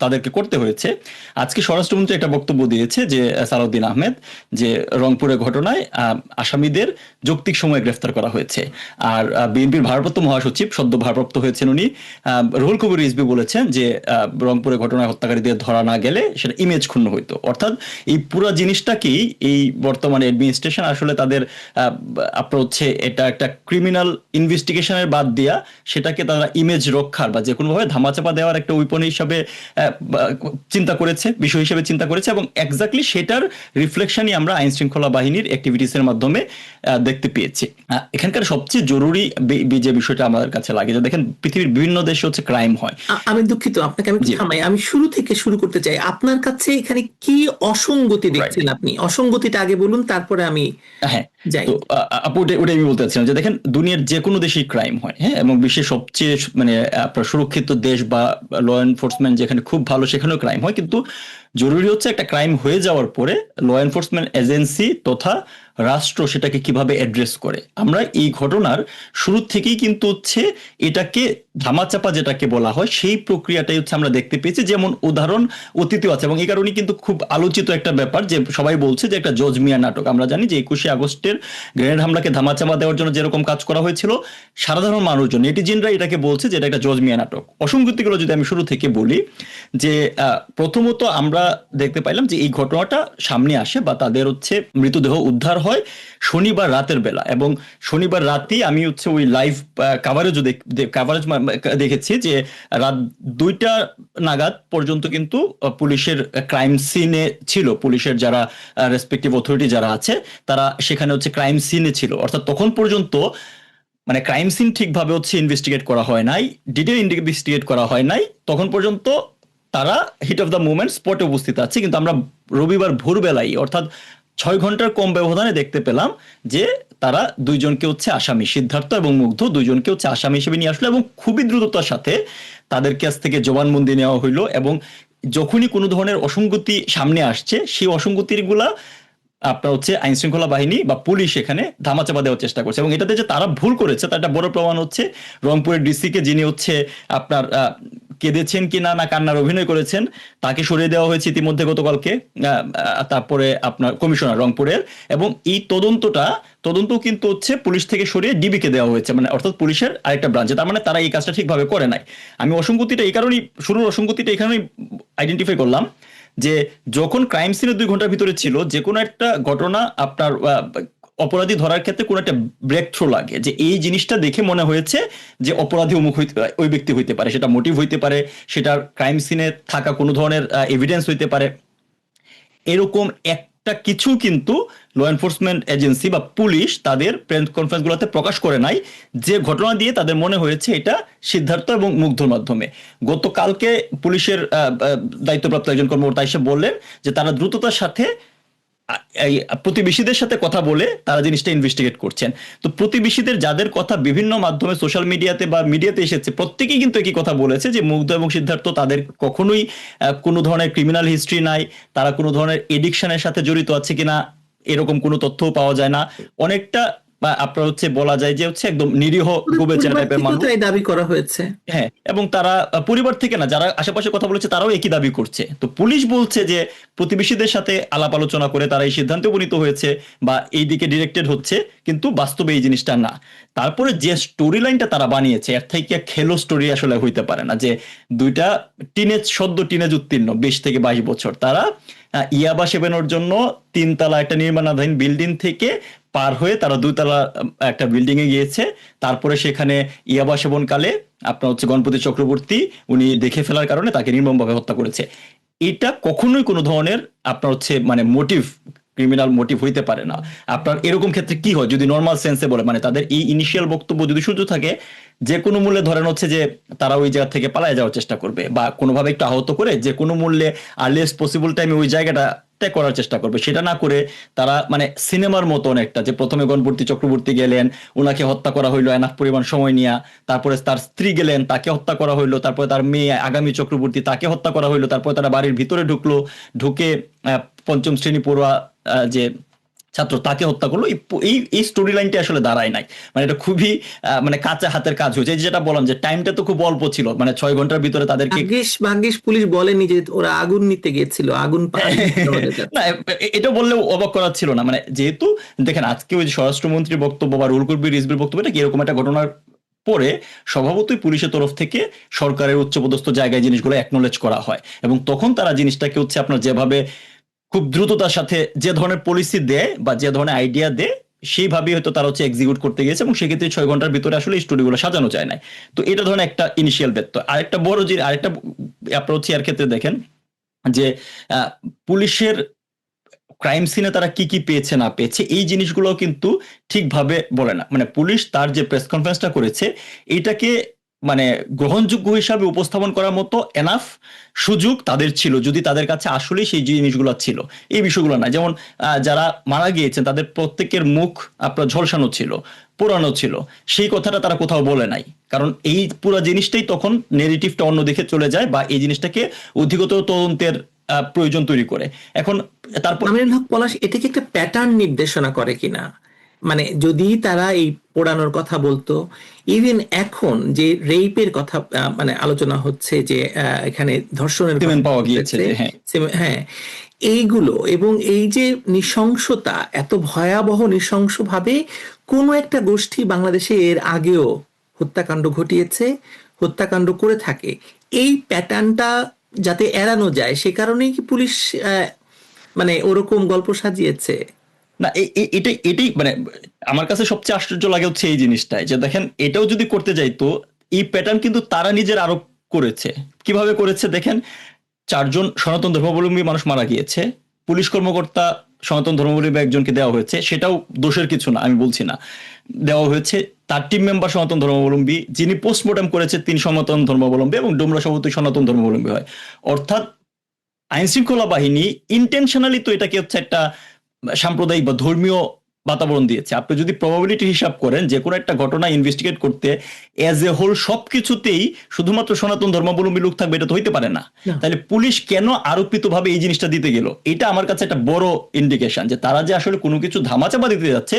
তাদেরকে করতে হয়েছে। আজকে স্বরাষ্ট্রমন্ত্রী একটা বক্তব্য দিয়েছে যে সালাউদ্দিন আহমেদ, যে রংপুরের ঘটনায় আসামিদের যৌক্তিক সময়ে গ্রেফতার করা হয়েছে। আর বিএনপির ভারপ্রাপ্ত মহাসচিব, সদ্য ভারপ্রাপ্ত হয়েছেন উনি, রুহুল কবির রিজভী বলেছেন যে রংপুরের ঘটনায় হত্যাকারীদের ধরা না গেলে সেটা ইমেজ ক্ষুণ্ণ হইতো। অর্থাৎ এই পুরো জিনিসটাকেই এই বর্তমানে অ্যাডমিনিস্ট্রেশন আসলে তাদের আপনার হচ্ছে এটা একটা ক্রিমিনাল ইনভেস্টিগেশনের বাদ দিয়া সেটাকে তারা ইমেজ রক্ষার বা যে কোনোভাবে ধামাচাপা দেওয়ার একটা উইপন হিসাবে চিন্তা করেছে, বিষয় হিসেবে চিন্তা করেছে, এবং এক্স্যাক্টলি সেটার রিফ্লেকশনই আমরা আইন শৃঙ্খলা বাহিনীর অ্যাক্টিভিটিসের মাধ্যমে দেখতে পেয়েছি। এখানকার সবচেয়ে জরুরি যে বিষয়টা আমাদের কাছে লাগে, যে দেখেন পৃথিবীর বিভিন্ন দেশে হচ্ছে ক্রাইম হয়। আমি দুঃখিত, আপনাকে আমি থামাই, আমি শুরু থেকে শুরু করতে চাই। আপনার কাছে এখানে কি অসঙ্গতি দেখছেন? আপনি অসঙ্গতিটা আগে বলুন, তারপরে আমি যাই। তো আপু ওটাই আমি বলতে চাচ্ছিলাম যে দেখেন দুনিয়ার যে কোনো দেশেই ক্রাইম হয়, হ্যাঁ, এবং বিশ্বের সবচেয়ে মানে আপনার সুরক্ষিত দেশ বা ল এনফোর্সমেন্ট যেখানে খুব ভালো সেখানেও ক্রাইম হয়, কিন্তু জরুরি হচ্ছে একটা ক্রাইম হয়ে যাওয়ার পরে ল এনফোর্সমেন্ট এজেন্সি তথা রাষ্ট্র সেটাকে কিভাবে অ্যাড্রেস করে। আমরা এই ঘটনার শুরু থেকেই কিন্তু হচ্ছে এটাকে ধামাচাপা যেটাকে বলা হয় সেই প্রক্রিয়াটাই হচ্ছে আমরা দেখতে পেয়েছি। যেমন উদাহরণ অতীতেও আছে, এবং এই কারণে কিন্তু খুব আলোচিত একটা ব্যাপার যে সবাই বলছে যে একটা জজ মিয়া নাটক। আমরা জানি যে 21শে আগস্টের গ্রেনেড হামলাকে ধামাচাপা দেওয়ার জন্য যেরকম কাজ করা হয়েছিল, সাধারণ মানুষজন নেটিজেনরা এটাকে বলছে যে এটা একটা জজ মিয়া নাটক। অসঙ্গতিগুলো যদি আমি শুরু থেকে বলি, যে প্রথমত আমরা দেখতে পাইলাম যে এই ঘটনাটা সামনে আসে বা তাদের হচ্ছে মৃতদেহ উদ্ধার হয় শনিবার রাতের বেলা, এবং শনিবার রাতেই আমি হচ্ছে ওই লাইভ কাভারেজ দেখেছি যে রাত 2টা নাগাদ পর্যন্ত কিন্তু পুলিশের ক্রাইম সিনে ছিল, পুলিশের যারা রেসপেক্টিভ অথরিটি যারা আছে তারা সেখানে হচ্ছে ক্রাইম সিনে ছিল। অর্থাৎ তখন পর্যন্ত মানে ক্রাইম সিন ঠিকভাবে হচ্ছে ইনভেস্টিগেট করা হয় নাই, ডিটেল ইনভেস্টিগেট করা হয় নাই, তখন পর্যন্ত তারা হিট অফ দ্য মুভমেন্ট স্পটে উপস্থিত আছে। কিন্তু আমরা রবিবার ভোরবেলায় অর্থাৎ 6 ঘন্টার কম ব্যবধানে দেখতে পেলাম যে তারা দুইজনকে হচ্ছে আসামি, সিদ্ধার্থ এবং মুগ্ধ দুইজনকে হচ্ছে আসামি হিসেবে নিয়ে আসলো, এবং খুবই দ্রুততার সাথে তাদের কাছ থেকে জবানবন্দি নেওয়া হইলো। এবং যখনই কোনো ধরনের অসঙ্গতি সামনে আসছে সেই অসঙ্গতিগুলা আপনার হচ্ছে আইন শৃঙ্খলা বাহিনী বা পুলিশ এখানে ধামাচাপা দেওয়ার চেষ্টা করছে। এবং এটাতে যে তারা ভুল করেছে তার একটা বড় প্রমাণ হচ্ছে রংপুরের ডিসি কে, যিনি হচ্ছে আপনার কেঁদেছেন কিনা না কান্নার অভিনয় করেছেন, তাকে সরিয়ে দেওয়া হয়েছে ইতিমধ্যে গতকালকে। তারপরে আপনার কমিশনার রংপুরের, এবং এই তদন্ত কিন্তু হচ্ছে পুলিশ থেকে সরিয়ে ডিবি কে দেওয়া হয়েছে, মানে অর্থাৎ পুলিশের আরেকটা ব্রাঞ্চে। তার মানে তারা এই কাজটা ঠিকভাবে করে নাই। আমি অসঙ্গতিটা এই কারণেই শুরুর অসঙ্গতিটা এখানেই আইডেন্টিফাই করলাম যে যখন ক্রাইম সিনে 2 ঘন্টার ভিতরে ছিল, যে কোনো একটা ঘটনা আপনার অপরাধী ধরার ক্ষেত্রে কোনো একটা ব্রেক থ্রু লাগে, যে এই জিনিসটা দেখে মনে হয়েছে যে অপরাধী অমুক ওই ব্যক্তি হইতে পারে, সেটা মোটিভ হইতে পারে, সেটা ক্রাইম সিনে থাকা কোনো ধরনের এভিডেন্স হইতে পারে। এরকম একটা কিছু কিন্তু ল এনফোর্সমেন্ট এজেন্সি বা পুলিশ তাদের প্রেস কনফারেন্সগুলোতে প্রকাশ করে নাই, যে ঘটনা দিয়ে তাদের মনে হয়েছে এটা সিদ্ধার্থ এবং মুগ্ধর মাধ্যমে। গতকালকে পুলিশের দায়িত্বপ্রাপ্ত একজন কর্মকর্তা এসে বললেন যে তারা দ্রুততার সাথে প্রতিবেশীদের সাথে কথা বলে তারা জিনিসটা ইনভেস্টিগেট করছেন। তো প্রতিবেশীদের যাদের কথা বিভিন্ন মাধ্যমে সোশ্যাল মিডিয়াতে বা মিডিয়াতে এসেছে, প্রত্যেকেই কিন্তু একই কথা বলেছে যে মুগ্ধ এবং সিদ্ধার্থ তাদের কখনোই কোনো ধরনের ক্রিমিনাল হিস্ট্রি নাই, তারা কোনো ধরনের এডিকশনের সাথে জড়িত আছে কিনা এরকম কোনো তথ্যও পাওয়া যায় না। অনেকটা আপনার হচ্ছে বলা যায় যে হচ্ছে একদম নিরীহ গোবেচারা টাইপের মানুষ দাবি করা হয়েছে। হ্যাঁ, এবং তারা পরিবার থেকে না, যারা আশেপাশে কথা বলেছে তারাও একই দাবি করছে। তো পুলিশ বলছে যে প্রতিবেশীদের সাথে আলাপ আলোচনা করে তারা এই সিদ্ধান্তে উপনীত হয়েছে বা এই দিকে ডিরেক্টেড হচ্ছে, কিন্তু বাস্তবে এই জিনিসটা না। তারপরে যে স্টোরি লাইনটা তারা বানিয়েছে এর থেকে খেলো স্টোরি আসলে হইতে পারে না, যে দুইটা সদ্য টিনেজ উত্তীর্ণ 20 থেকে 22 বছর, তারা ইয়াবা সেবনের জন্য 3 তলা একটা নির্মাণাধীন বিল্ডিং থেকে পার হয়ে তারা 2 তলা একটা বিল্ডিং এ গিয়েছে। তারপরে সেখানে ইয়াবা সেবনকালে আপনার হচ্ছে গণপতি চক্রবর্তী উনি দেখে ফেলার কারণে তাকে নির্মমভাবে হত্যা করেছে। এটা কখনোই কোনো ধরনের আপনার হচ্ছে মানে মোটিভ, ক্রিমিনাল মোটিভ হইতে পারে না। আপনার এরকম ক্ষেত্রে কি হয় যদি নর্মাল সেন্সে বলে, মানে তাদের এই ইনিশিয়াল বক্তব্য যদি শুনতে থাকে যে কোনো মূল্যে ধরেন হচ্ছে যে তারা ওই জায়গা থেকে পালায় যাওয়ার চেষ্টা করবে বা কোনোভাবে একটু আহত করে যে কোনো মূল্যে আর্লিয়েস্ট পসিবল টাইমে ওই জায়গাটা ত্যাগ করার চেষ্টা করবে, সেটা না করে তারা মানে সিনেমার মতো অনেকটা, যে প্রথমে গণপতি চক্রবর্তী গেলেন, ওনাকে হত্যা করা হইলো এনাফ পরিমাণ সময় নিয়ে, তারপরে তার স্ত্রী গেলেন, তাকে হত্যা করা হইলো, তারপরে তার মেয়ে আগামী চক্রবর্তী তাকে হত্যা করা হইলো, তারপরে তারা বাড়ির ভিতরে ঢুকে 5ম শ্রেণী পড়ুয়া যে ছাত্র তাকে হত্যা করলো, এই স্টোরি লাইনটা আসলে দাঁড়ায় নাই। মানে এটা খুবই মানে কাঁচা হাতের কাজ হয়েছে। এই যেটা বললাম যে টাইমটা তো খুব অল্প ছিল, মানে 6 ঘন্টার ভিতরে তাদেরকে ভাগ্যিস পুলিশ বলেনি যে ওরা আগুন নিতে গিয়েছিল, আগুন না এটা বললেও অবাক করার ছিল না। মানে যেহেতু দেখেন আজকে ওই যে স্বরাষ্ট্রমন্ত্রীর বক্তব্য বা রুহুল কবির রিজভির বক্তব্য, এটা কি এরকম একটা ঘটনার পরে স্বভাবতই পুলিশের তরফ থেকে সরকারের উচ্চপদস্থ জায়গায় জিনিসগুলো অ্যাকনোলেজ করা হয়, এবং তখন তারা জিনিসটাকে হচ্ছে আপনার যেভাবে খুব দ্রুততার সাথে যে ধরনের পলিসি দেয় বা যে ধরনের আইডিয়া দেয় সেইভাবে হয়তো তারা হচ্ছে এক্সিকিউট করতে গিয়েছে, এবং সেক্ষেত্রে 6 ঘন্টার ভিতরে আসলে স্টোরিগুলো সাজানো যায় না। তো এটা ধরনের একটা ইনিশিয়াল ব্যর্থ। আরেকটা বড় যে আরেকটা আপনার হচ্ছে এর ক্ষেত্রে দেখেন যে পুলিশের ক্রাইম সিনে তারা কি কি পেয়েছে না পেয়েছে এই জিনিসগুলো কিন্তু ঠিকভাবে বলে না। মানে পুলিশ তার যে প্রেস কনফারেন্সটা করেছে এটাকে মানে গ্রহণযোগ্য হিসাবে উপস্থাপন করার মতো এনাফ সুযোগ তাদের ছিল, যদি তাদের কাছে আসলেই সেই জিনিসগুলো ছিল। এই বিষয়গুলো না, যেমন যারা মারা গিয়েছেন তাদের প্রত্যেকের মুখ আপনার ঝলসানো ছিল, পোড়ানো ছিল, সেই কথাটা তারা কোথাও বলে নাই। কারণ এই পুরো জিনিসটাই তখন নেগেটিভটা অন্য দিকে চলে যায়, বা এই জিনিসটাকে অধিকতর তদন্তের প্রয়োজন তৈরি করে। এখন তারপর আমিনুল হক পলাশ, এটা কি একটা প্যাটার্ন নির্দেশনা করে কিনা? মানে যদি তারা এই পোড়ানোর কথা বলতো, ইভেন এখন যে রেপের কথা মানে আলোচনা হচ্ছে, যে এখানে ধর্ষণের সিমেন্ট পাওয়া গিয়েছে, হ্যাঁ হ্যাঁ, এইগুলো এবং এই যে নৃশংসতা, এত ভয়াবহ নৃশংসভাবে কোনো একটা গোষ্ঠী বাংলাদেশে এর আগেও হত্যাকাণ্ড ঘটিয়েছে, হত্যাকাণ্ড করে থাকে, এই প্যাটার্নটা যাতে এড়ানো যায় সে কারণেই কি পুলিশ মানে ওরকম গল্প সাজিয়েছে? না এটাই এটাই মানে আমার কাছে সবচেয়ে আশ্চর্য লাগে হচ্ছে এই জিনিসটাই, যে দেখেন এটাও যদি করতে যাইতো, এই প্যাটার্ন কিন্তু তারা নিজের আরোপ করেছে। কিভাবে করেছে দেখেন, 4 জন সনাতন ধর্মাবলম্বী মানুষ মারা গিয়েছে, পুলিশ কর্মকর্তা সনাতন ধর্মাবলম্বী একজনকে দেওয়া হয়েছে, সেটাও দোষের কিছু না, আমি বলছি না, দেওয়া হয়েছে। তার টিম মেম্বার সনাতন ধর্মাবলম্বী, যিনি পোস্টমর্টম করেছে তিনি সনাতন ধর্মাবলম্বী, এবং ডোমরা সভাপতি সনাতন ধর্মাবলম্বী হয়। অর্থাৎ আইন শৃঙ্খলা বাহিনী ইন্টেনশনালি তো এটাকে হচ্ছে একটা সাম্প্রদায়িক বা ধর্মীয় বাতাবরণ দিয়েছে। আপনি যদি প্রবাবিলিটি হিসাব করেন যে কোনো একটা ঘটনা ইনভেস্টিগেট করতে এজ এ হোল সবকিছুতেই শুধুমাত্র সনাতন ধর্মাবলম্বী লোক থাকবে, এটা তো হইতে পারে না। তাহলে পুলিশ কেন আরোপিত ভাবে এই জিনিসটা দিতে গেল, এটা আমার কাছে একটা বড় ইন্ডিকেশন যে তারা যে আসলে কোনো কিছু ধামাচাপা দিতে যাচ্ছে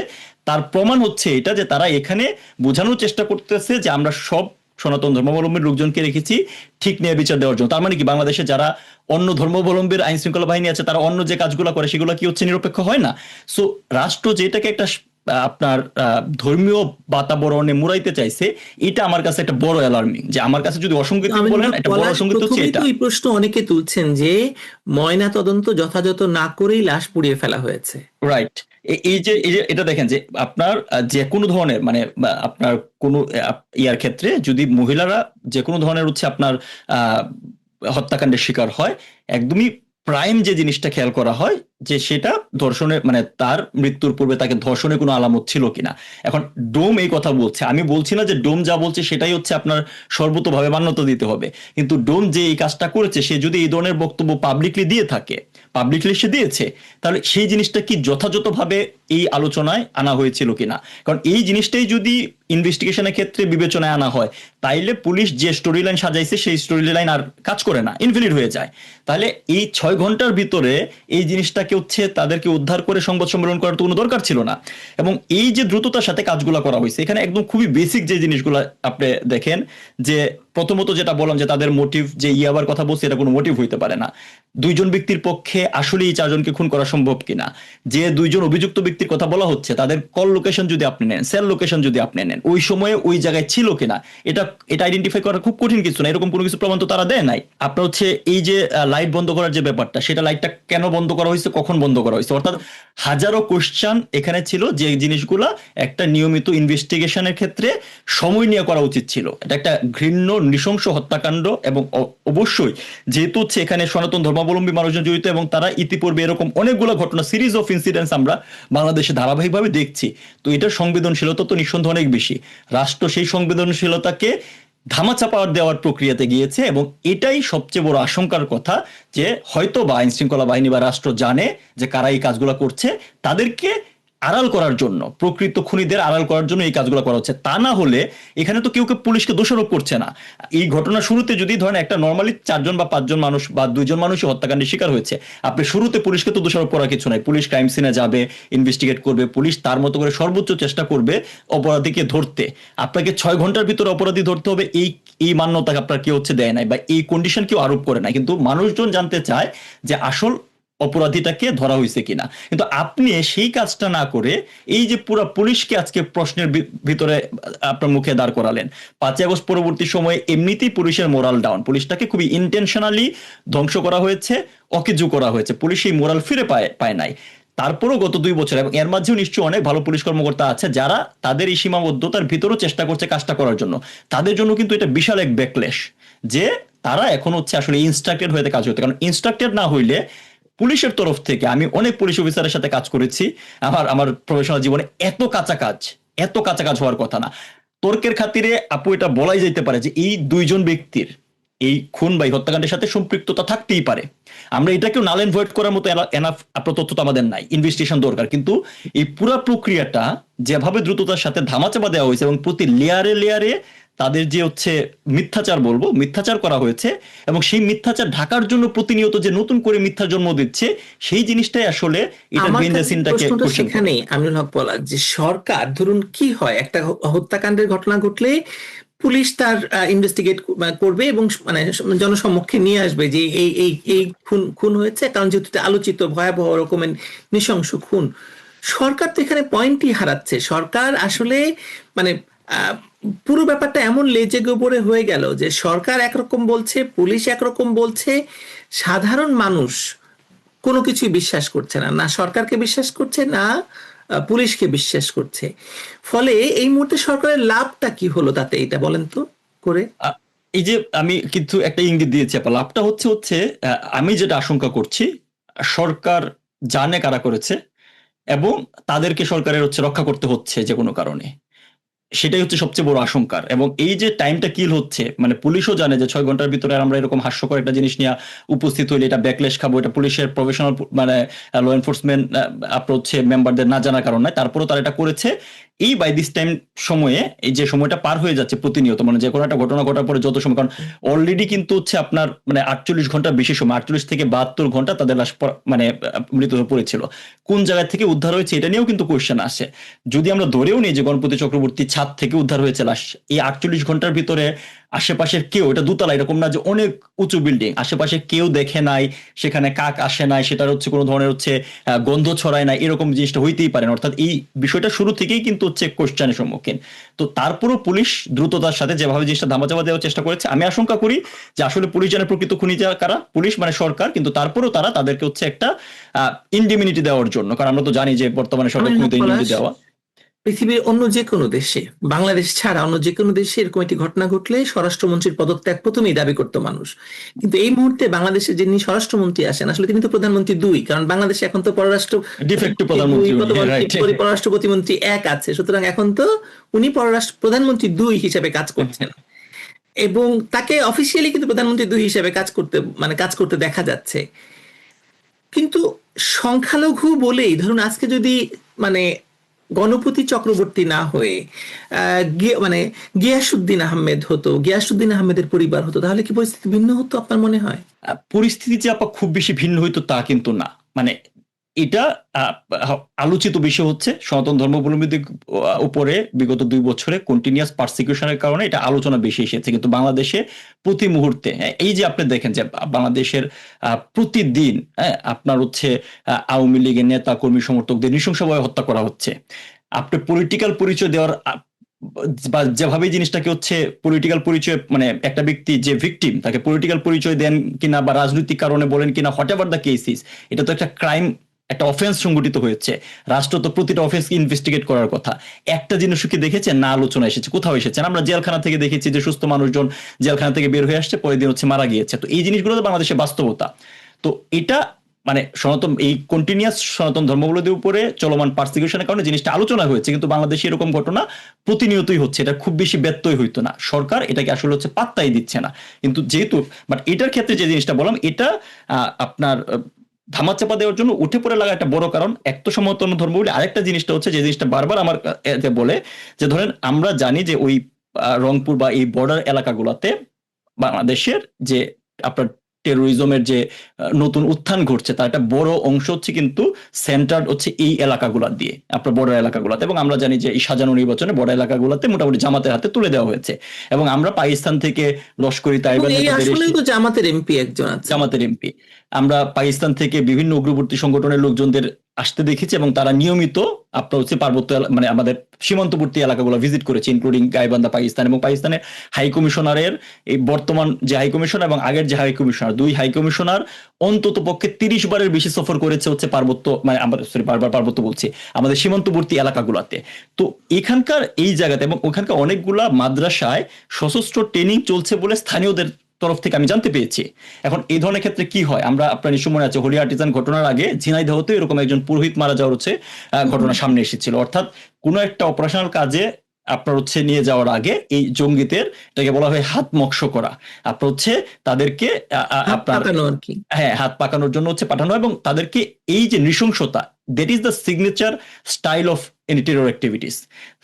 তার প্রমাণ হচ্ছে এটা, যে তারা এখানে বোঝানোর চেষ্টা করতেছে যে আমরা সব সনাতন ধর্মাবলম্বীর লোকজনকে রেখেছি ঠিক নিয়ে বিচার দেওয়ার জন্য। তার মানে কি বাংলাদেশে যারা অন্য ধর্মাবলম্বীর আইন শৃঙ্খলা বাহিনী আছে তারা অন্য যে কাজগুলো করে সেগুলো কি হচ্ছে নিরপেক্ষ হয় না? সো রাষ্ট্র যেটাকে একটা আপনার ধর্মীয় বাতাবরণে মুড়াইতে চাইছে, এটা আমার কাছে একটা বড় অ্যালার্মিং। যে আমার কাছে যদি অসঙ্গতি বলেন, একটা বড় অসঙ্গতি হচ্ছে এটা। এই প্রশ্ন অনেকে তুলছেন যে ময়না তদন্ত যথাযথ না করেই লাশ পুড়িয়ে ফেলা হয়েছে। রাইট। এই যে এটা দেখেন যে আপনার যে কোনো ধরনের মানে আপনার কোনো ইয়ার ক্ষেত্রে যদি মহিলারা যে কোনো ধরনের হচ্ছে আপনার হত্যাকাণ্ডের শিকার হয়, একদমই প্রাইম যে জিনিসটা খেয়াল করা হয় যে সেটা ধর্ষণের মানে তার মৃত্যুর পূর্বে তাকে ধর্ষণের কোনো আলামত ছিল কিনা। এখন ডোম এই কথা বলছে, আমি বলছি না যে ডোম যা বলছে সেটাই হচ্ছে আপনার সর্বতোভাবে মান্যতা দিতে হবে, কিন্তু ডোম যে এই কাজটা করেছে সে যদি এই ধরনের বক্তব্য পাবলিকলি দিয়ে থাকে, পাবলিকলি সে দিয়েছে, তাহলে সেই জিনিসটা কি যথাযথভাবে এই আলোচনায় আনা হয়েছিল কিনা। কারণ এই জিনিসটাই যদি ইনভেস্টিগেশনের ক্ষেত্রে বিবেচনায় আনা হয়, তাইলে পুলিশ যে স্টোরি লাইন সাজাইছে সেই স্টোরি লাইন আর কাজ করে না, ইনভ্যালিড হয়ে যায়। তাহলে এই 6 ঘন্টার ভিতরে এই জিনিসটাকে হচ্ছে তাদেরকে উদ্ধার করে সংবাদ সম্মেলন করার তো কোনো দরকার ছিল না। এবং এই যে দ্রুততার সাথে কাজগুলো করা হয়েছে, এখানে একদম খুবই বেসিক যে জিনিসগুলো আপনি দেখেন, যে প্রথমত যেটা বললাম যে তাদের মোটিভ, যে ইয়াবার কথা বলছে এটা কোনো মোটিভ হইতে পারে না। 2 জন ব্যক্তির পক্ষে আসলে এই 4 জনকে খুন করা সম্ভব কিনা, যে 2 জন অভিযুক্ত ব্যক্তির কথা বলা হচ্ছে তাদের কল লোকেশন যদি আপনি নেন, সেল লোকেশন যদি আপনি নেন, ওই সময়ে ওই জায়গায় ছিল কিনা, এটা আইডেন্টিফাই করা খুব কঠিন কিছু না। এরকম কোনো কিছু প্রমাণ তো তারা দেয় নাই। আপনার হচ্ছে এই যে লাইট বন্ধ করার যে ব্যাপারটা, সেটা লাইটটা কেন বন্ধ করা হয়েছে, কখন বন্ধ করা হয়েছে, অর্থাৎ হাজারো কোশ্চেন এখানে ছিল যে জিনিসগুলা একটা নিয়মিত ইনভেস্টিগেশনের ক্ষেত্রে সময় নিয়ে করা উচিত ছিল। এটা একটা ঘৃণ্য নৃশংস হত্যাকাণ্ড, এবং অবশ্যই যেহেতু হচ্ছে এখানে সনাতন ধর্মাবলম্বী মানুষজন জড়িত, এবং তারা ইতিপূর্বে এরকম অনেকগুলো ঘটনা, সিরিজ অফ ইনসিডেন্টস আমরা বাংলাদেশে ধারাবাহিকভাবে দেখছি, তো এটার সংবেদনশীলতা তো নিঃসন্দেহে অনেক বেশি। রাষ্ট্র সেই সংবেদনশীলতাকে ধামাচাপা দেওয়ার প্রক্রিয়াতে গিয়েছে, এবং এটাই সবচেয়ে বড় আশঙ্কার কথা, যে হয়তো বা আইন শৃঙ্খলা বাহিনী বা রাষ্ট্র জানে যে কারা এই কাজগুলো করছে, তাদেরকে আড়াল করার জন্য, প্রকৃত খুনিদের আড়াল করার জন্য এই কাজগুলো করা হচ্ছে। তা না হলে এখানে তো কেউ পুলিশকে দোষারোপ করছে না। এই ঘটনা শুরুতে যদি ধরেন একটা নর্মালি 4জন বা 5জন মানুষ বা 2জন মানুষই হত্যাকাণ্ডের শিকার হয়েছে, আপনি শুরুতে পুলিশকে তো দোষারোপ করার কিছু নাই। পুলিশ ক্রাইম সিনে যাবে, ইনভেস্টিগেট করবে, পুলিশ তার মতো করে সর্বোচ্চ চেষ্টা করবে অপরাধীকে ধরতে। আপনাকে 6 ঘন্টার ভিতরে অপরাধী ধরতে হবে, এই এই মান্যতা আপনার কেউ দেয় নাই বা এই কন্ডিশন কেউ আরোপ করে নাই, কিন্তু মানুষজন জানতে চায় যে আসল অপরাধীটাকে ধরা হয়েছে কিনা। কিন্তু আপনি সেই কাজটা না করে এই যে পুরো পুলিশকে আজকে প্রশ্নের ভিতরে আপনার মুখে দাঁড় করালেন। 5ই আগস্ট পরবর্তী সময়ে এমনিতেই পুলিশের মোরাল ডাউন, পুলিশটাকে খুবই ইন্টেনশনালি ধ্বংস করা হয়েছে, অকেজু করা হয়েছে, পুলিশ এই মোরাল ফিরে পায় নাই। তারপরও গত 2 বছর, এবং এর মাঝেও নিশ্চয়ই অনেক ভালো পুলিশ কর্মকর্তা আছে যারা তাদের এই সীমাবদ্ধতার ভিতরেও চেষ্টা করছে কাজটা করার জন্য। তাদের জন্য কিন্তু এটা বিশাল এক ব্যাকলেশ যে তারা এখন আসলে ইনস্ট্রাক্টেড হয়ে কাজ হতে, কারণ ইনস্ট্রাক্টেড না হইলে পুলিশের তরফ থেকে, আমি অনেক পুলিশ অফিসারের সাথে কাজ করেছি আমার প্রফেশনাল জীবনে, এত কাঁচা কাজ হওয়ার কথা না। তর্কের খাতিরে আপু এটা বলাই যেতে পারে যে এই 2জন ব্যক্তির এই খুন বা হত্যাকাণ্ডের সাথে সম্পৃক্ততা থাকতেই পারে। আমরা এটাকেও নাল এন্ড ভয়েড করার মতো এনাফ আপনার তথ্য তো আমাদের নাই, ইনভেস্টিগেশন দরকার। কিন্তু এই পুরো প্রক্রিয়াটা যেভাবে দ্রুততার সাথে ধামাচাপা দেওয়া হয়েছে এবং প্রতি লেয়ারে লেয়ারে তাদের যে মিথ্যাচার করা হয়েছে, এবং সেই মিথ্যাচার ঢাকার জন্য প্রতিনিয়ত যে নতুন করে মিথ্যা জন্ম দিচ্ছে, সেই জিনিসটাই আসলে এটা বেঞ্জাসিনটাকে সেখানে আমিনুল হক পলাশ, যে সরকার ধরুন কি হয়, একটা হত্যাকাণ্ডের ঘটনা ঘটলে পুলিশ তার ইনভেস্টিগেট করবে এবং মানে জনসম্মুখে নিয়ে আসবে যে এই এই এই খুন হয়েছে, কারণ যেহেতু আলোচিত ভয়াবহ রকমের নৃশংস খুন। সরকার তো এখানে পয়েন্টই হারাচ্ছে। সরকার আসলে মানে পুরো ব্যাপারটা এমন লেজে গোবরে হয়ে গেল যে সরকার একরকম বলছে, পুলিশ একরকম বলছে, সাধারণ মানুষ কোনো কিছুই বিশ্বাস করছে না, না সরকারকে বিশ্বাস করছে, না পুলিশকে বিশ্বাস করছে। ফলে এই মুহূর্তে সরকারের লাভটা কি হলো তাতে, এটা বলেন তো করে। এই যে আমি কিন্তু একটা ইঙ্গিত দিয়েছি, লাভটা হচ্ছে আমি যেটা আশঙ্কা করছি, সরকার জানে কারা করেছে এবং তাদেরকে সরকারের রক্ষা করতে হচ্ছে যে কোনো কারণে, সেটাই সবচেয়ে বড় আশঙ্কার। এবং এই যে টাইমটা কিল হচ্ছে, মানে পুলিশও জানে যে 6 ঘন্টার ভিতরে আমরা এরকম হাস্যকর একটা জিনিস নিয়ে উপস্থিত হইলে এটা ব্যাকলেশ খাবো। এটা পুলিশের প্রফেশনাল মানে ল এনফোর্সমেন্ট আপনার মেম্বারদের না জানার কারণ নাই, তারপরেও তারা এটা করেছে। এই বাই দিস টাইম সময়ে, এই যে সময়টা পার হয়ে যাচ্ছে প্রতিনিয়ত, মানে যে কোনো একটা ঘটনা ঘটার পরে যত সময়, কারণ অলরেডি কিন্তু আপনার মানে 48 ঘন্টার বেশি সময়, 48 থেকে 72 ঘন্টা তাদের লাশ মানে মৃত হয়ে পড়েছিল। কোন জায়গা থেকে উদ্ধার হয়েছে এটা নিয়েও কিন্তু কোয়েশ্চেন আসে। যদি আমরা ধরেও নিই যে গণপতি চক্রবর্তী ছাদ থেকে উদ্ধার হয়েছে লাশ, এই 48 ঘন্টার ভিতরে আশেপাশের কেউ, এটা দোতলা, এরকম না যে অনেক উঁচু বিল্ডিং, আশেপাশে কেউ দেখে নাই, সেখানে কাক আসে নাই, সেটার কোনো ধরনের গন্ধ ছড়ায় নাই, এরকম জিনিসটা হইতেই পারে না। অর্থাৎ এই বিষয়টা শুরু থেকেই কিন্তু কোশ্চেনের সম্মুখীন। তো তারপরও পুলিশ দ্রুততার সাথে যেভাবে জিনিসটা ধামাচাপা দেওয়ার চেষ্টা করেছে, আমি আশঙ্কা করি যে আসলে পুলিশ জানে প্রকৃত খুনি কারা, পুলিশ মানে সরকার, কিন্তু তারপরেও তারা তাদেরকে একটা ইনডিমিনিটি দেওয়ার জন্য, কারণ আমরা তো জানি যে বর্তমানে সরকার খুনিতে ইনডিমিনিটি দেওয়া। পৃথিবীর অন্য যে কোনো দেশে, বাংলাদেশ ছাড়া অন্য যে কোনো দেশে এরকম একটি ঘটনা ঘটলে স্বরাষ্ট্রমন্ত্রীর পদত্যাগ প্রথমেই দাবি করতো মানুষ। কিন্তু এই মুহূর্তে বাংলাদেশে যিনি স্বরাষ্ট্রমন্ত্রী আসেন, আসলে তিনি তো প্রধানমন্ত্রী 2, কারণ বাংলাদেশে এখন তো পররাষ্ট্র প্রতিমন্ত্রী 1 আছে। সুতরাং এখন তো উনি প্রধানমন্ত্রী 2 হিসেবে কাজ করছেন, এবং তাকে অফিসিয়ালি কিন্তু প্রধানমন্ত্রী 2 হিসেবে কাজ করতে দেখা যাচ্ছে। কিন্তু সংখ্যালঘু বলেই ধরুন আজকে যদি মানে গণপতি চক্রবর্তী না হয়ে মানে গিয়াসউদ্দিন আহমেদ হতো, গিয়াসউদ্দিন আহমেদের পরিবার হতো, তাহলে কি পরিস্থিতি ভিন্ন হতো আপনার মনে হয়? পরিস্থিতি যে খুব বেশি ভিন্ন হইতো তা কিন্তু না। মানে এটা আলোচিত বিষয় সনাতন ধর্মাবলম্বীদের উপরে বিগত 2 বছরে কন্টিনিউয়াস পারসিকিউশনের কারণে এটা আলোচনা বেশি এসেছে। কিন্তু বাংলাদেশে প্রতি মুহূর্তে, এই যে আপনি দেখেন যে বাংলাদেশের প্রতিদিন আপনার আওয়ামী লীগের নেতা কর্মী সমর্থকদের নৃশংসভাবে হত্যা করা হচ্ছে। আপনি পলিটিক্যাল পরিচয় দেওয়ার বা যেভাবে জিনিসটাকে পলিটিক্যাল পরিচয়, মানে একটা ব্যক্তি যে ভিকটিম তাকে পলিটিক্যাল পরিচয় দেন কিনা বা রাজনৈতিক কারণে বলেন কিনা, হোয়াট এভার দ্য কেস, এটা তো একটা ক্রাইম, একটা অফেন্স সংগঠিত হয়েছে। রাষ্ট্র তো প্রতিটা অফেন্স ইনভেস্টিগেট করার কথা। একটা জিনিস কি দেখেছেন না আলোচনা এসেছে, কোথাও এসেছেন? আমরা জেলখানা থেকে দেখেছি যে সুস্থ মানুষজন জেলখানা থেকে বের হয়ে আসছে, পরের দিন মারা গিয়েছে। তো এই জিনিসগুলো তো বাংলাদেশের বাস্তবতা। তো এটা মানে এই কন্টিনিউয়াস সনাতন ধর্মাবলম্বীদের উপরে চলমান পারসিকিউশনের কারণে জিনিসটা আলোচনা হয়েছে, কিন্তু বাংলাদেশে এরকম ঘটনা প্রতিনিয়তই হচ্ছে। এটা খুব বেশি ব্যত্যয় হইতো না, সরকার এটাকে আসলে পাত্তাই দিচ্ছে না। কিন্তু যেহেতু এটার ক্ষেত্রে যে জিনিসটা বললাম, এটা আপনার ধামাচাপা দেওয়ার জন্য উঠে পড়ে লাগা একটা বড় কারণ। এক তো সনাতন ধর্ম বলে, আরেকটা জিনিসটা হচ্ছে যে জিনিসটা বারবার আমার এতে বলে, যে ধরেন আমরা জানি যে ওই রংপুর বা এই বর্ডার এলাকাগুলোতে বাংলাদেশের যে আপনার টেরোরিজমের যে নতুন উত্থান ঘটছে, তার একটা বড় অংশ হচ্ছে কিন্তু সেন্টার হচ্ছে এই এলাকাগুলো দিয়ে, আপনার বর্ডার এলাকাগুলোতে। এবং আমরা জানি যে এই সাজানো নির্বাচনে বর্ডার এলাকাগুলোতে মোটামুটি জামাতের হাতে তুলে দেওয়া হয়েছে। এবং আমরা পাকিস্তান থেকে লস্করি তাইবার আসলে তো জামাতের এমপি একজন আছে, জামাতের এমপি, আমরা পাকিস্তান থেকে বিভিন্ন উগ্রপন্থী সংগঠনের লোকজনদের আসতে দেখেছি, এবং তারা নিয়মিত আপনার হচ্ছে পার্বত্য মানে আমাদের সীমান্তবর্তী এলাকাগুলো ভিজিট করেছে, ইনক্লুডিং গাইবান্ধা পাকিস্তান। এবং পাকিস্তানের হাই কমিশনারের এই বর্তমান যে হাই কমিশনার এবং আগের যে হাই কমিশনার, দুই হাই কমিশনার অন্তত পক্ষে 30 বারের বেশি সফর করেছে হচ্ছে পার্বত্য, মানে আমাদের বারবার পার্বত্য বলছি, আমাদের সীমান্তবর্তী এলাকাগুলোতে। তো এখানকার এই জায়গাতে এবং ওখানকার অনেকগুলা মাদ্রাসায় সশস্ত্র ট্রেনিং চলছে বলে স্থানীয়দের তরফ থেকে আমি জানতে পেরেছি। এখন এই ধরনের ক্ষেত্রে কি হয়, আমরা আপনার নিশ্চয় মনে আছে হোলি আর্টিজান ঘটনার আগে ঝিনাইদহতে এরকম একজন পুরোহিত মারা যাওয়ার হচ্ছে ঘটনা সামনে এসেছিল। অর্থাৎ কোনো একটা অপারেশনাল কাজে আপনার হচ্ছে নিয়ে যাওয়ার আগে এই জঙ্গিদের, এটাকে বলা হয় হাত মক্স করা, আপনার হচ্ছে তাদেরকে আপনার হ্যাঁ হাত পাকানোর জন্য হচ্ছে পাঠানো, এবং তাদেরকে এই যে নৃশংসতা, that is the signature style of any terror activities.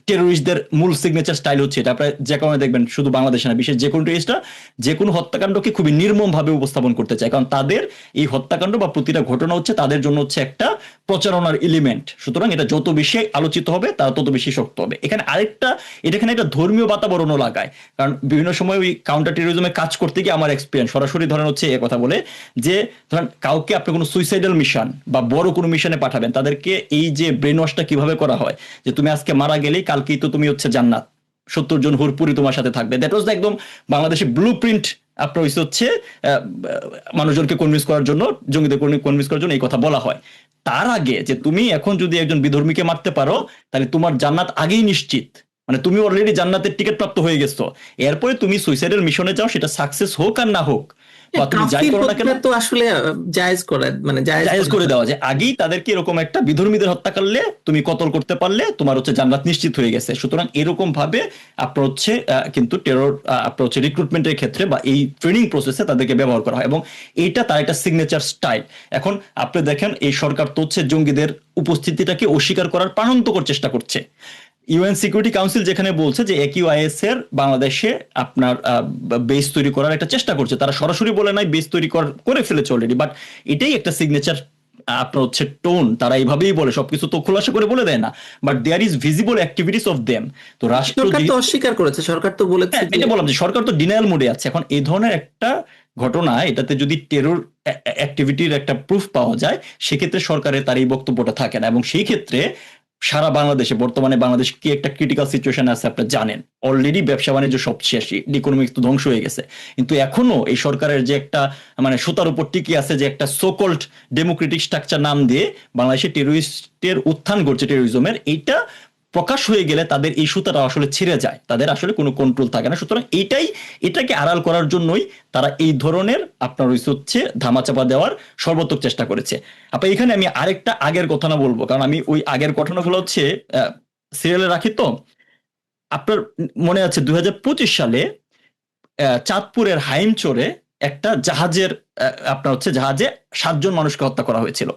টেরোরিস্টদের মূল সিগনেচার স্টাইল হচ্ছে এটা। আপনারা যে কারণে দেখবেন শুধু বাংলাদেশে না, বিশেষ যে কোনো টেররিস্টরা যে কোনো হত্যাকাণ্ডকে খুবই নির্মম ভাবে উপস্থাপন করতে চায়, কারণ তাদের এই হত্যাকাণ্ড বা প্রতিটা ঘটনা হচ্ছে তাদের জন্য হচ্ছে একটা প্রচারণার এলিমেন্ট। সুতরাং এটা যত বেশি আলোচিত হবে তারা তত বেশি শক্ত হবে। এখানে আরেকটা, এখানে একটা ধর্মীয় বাতাবরণও লাগায়, কারণ বিভিন্ন সময় ওই কাউন্টার টেরোরিজমে কাজ করতে গিয়ে আমার এক্সপিরিয়েন্স সরাসরি ধরেন হচ্ছে এ কথা বলে যে ধরেন কাউকে আপনি কোনো সুইসাইডাল মিশন বা বড় কোনো মিশনে পাঠাবেন, তাদেরকে এই যে ব্রেন ওয়াশটা কিভাবে করা হয় যে তুমি আজকে মারা গেলেই কালকেই তো তুমি হচ্ছে জান্নাত, 70 জন হুরপুরি তোমার সাথে থাকবে। দ্যাট ওয়াজ একদম বাংলাদেশে ব্লু প্রিন্ট আপনার হচ্ছে মানুষজনকে কনভিন্স করার জন্য, জঙ্গিদের কনভিন্স করার জন্য এই কথা বলা হয়। তার আগে যে তুমি এখন যদি একজন বিধর্মীকে মারতে পারো তাহলে তোমার জান্নাত আগেই নিশ্চিত, মানে তুমি অলরেডি জান্নাতের টিকিট প্রাপ্ত হয়ে গেছো। এরপরে তুমি সুইসাইডাল মিশনে যাও, সেটা সাকসেস হোক আর না হোক, বা তুমি যাই করো না কেন, তো আসলে জায়েজ করে, মানে জায়েজ করে দেওয়া যে আগেই তাদেরকে এরকম একটা বিধর্মীদের হত্যা করলে তুমি কতল করতে পারলে তোমার হচ্ছে জান্নাত নিশ্চিত হয়ে গেছে। সুতরাং এরকম ভাবে আপনার হচ্ছে কিন্তু টেরর আপনার হচ্ছে রিক্রুটমেন্টের ক্ষেত্রে বা এই ট্রেনিং প্রসেসে তাদেরকে ব্যবহার করা হয়, এবং এইটা তার একটা সিগনেচার স্টাইল। এখন আপনি দেখেন এই সরকার তো হচ্ছে জঙ্গিদের উপস্থিতিটাকে অস্বীকার করার প্রাণান্তকর চেষ্টা করছে। ইউএন সিকিউরিটি কাউন্সিল যেখানে বলছে যে একিউআইএস এর বাংলাদেশে আপনার বেস তৈরি করার একটা চেষ্টা করছে, তারা সরাসরি বলে নাই, বেস তৈরি করে ফেলেছে অলরেডি, বাট এটাই একটা সিগনেচার আপনার হচ্ছে টোন। তারা এইভাবেই বলে, সবকিছু তো খোলাসা করে বলে দেয় না, but there is visible activities of them. তো রাষ্ট্র তো অস্বীকার করেছে, সরকার তো বলেছে, এটা বললাম যে সরকার তো ডিনায়াল মোডে আছে। এখন এই ধরনের একটা ঘটনা, এটাতে যদি টেরর অ্যাক্টিভিটির একটা প্রুফ পাওয়া যায়, সেক্ষেত্রে সরকারের তার এই বক্তব্যটা থাকে না। এবং সেই ক্ষেত্রে সারা বাংলাদেশে বর্তমানে বাংলাদেশ কি একটা ক্রিটিক্যাল সিচুয়েশন আছে আপনারা জানেন, অলরেডি ব্যবসা বাণিজ্য সব শেষই, ইকোনমিক্স তো ধ্বংস হয়ে গেছে, কিন্তু এখনো এই সরকারের যে একটা মানে সুতার উপর টিকে আছে যে একটা সোকল্ড ডেমোক্রেটিক স্ট্রাকচার নাম দিয়ে বাংলাদেশে টেরোরিস্টের উত্থান ঘটছে, টেরোরিজমের, এইটা প্রকাশ হয়ে গেলে তাদের এই সুতাটা আসলে ছিঁড়ে যায়, তাদের আসলে কোনো কন্ট্রোল থাকে না। সুতরাং এটাকে আড়াল করার জন্যই তারা এই ধরনের আপনার হচ্ছে ধামাচাপা দেওয়ার সর্বোত্তক চেষ্টা করেছে। আপনার এখানে আমি আরেকটা আগের ঘটনা বলবো, কারণ আমি ওই আগের ঘটনাগুলো হচ্ছে সিরিয়ালে রাখি। তো আপনার মনে আছে 2025 সালে চাঁদপুরের হাইমচরে একটা জাহাজের আপনার হচ্ছে জাহাজে 7 জন মানুষকে হত্যা করা হয়েছিল,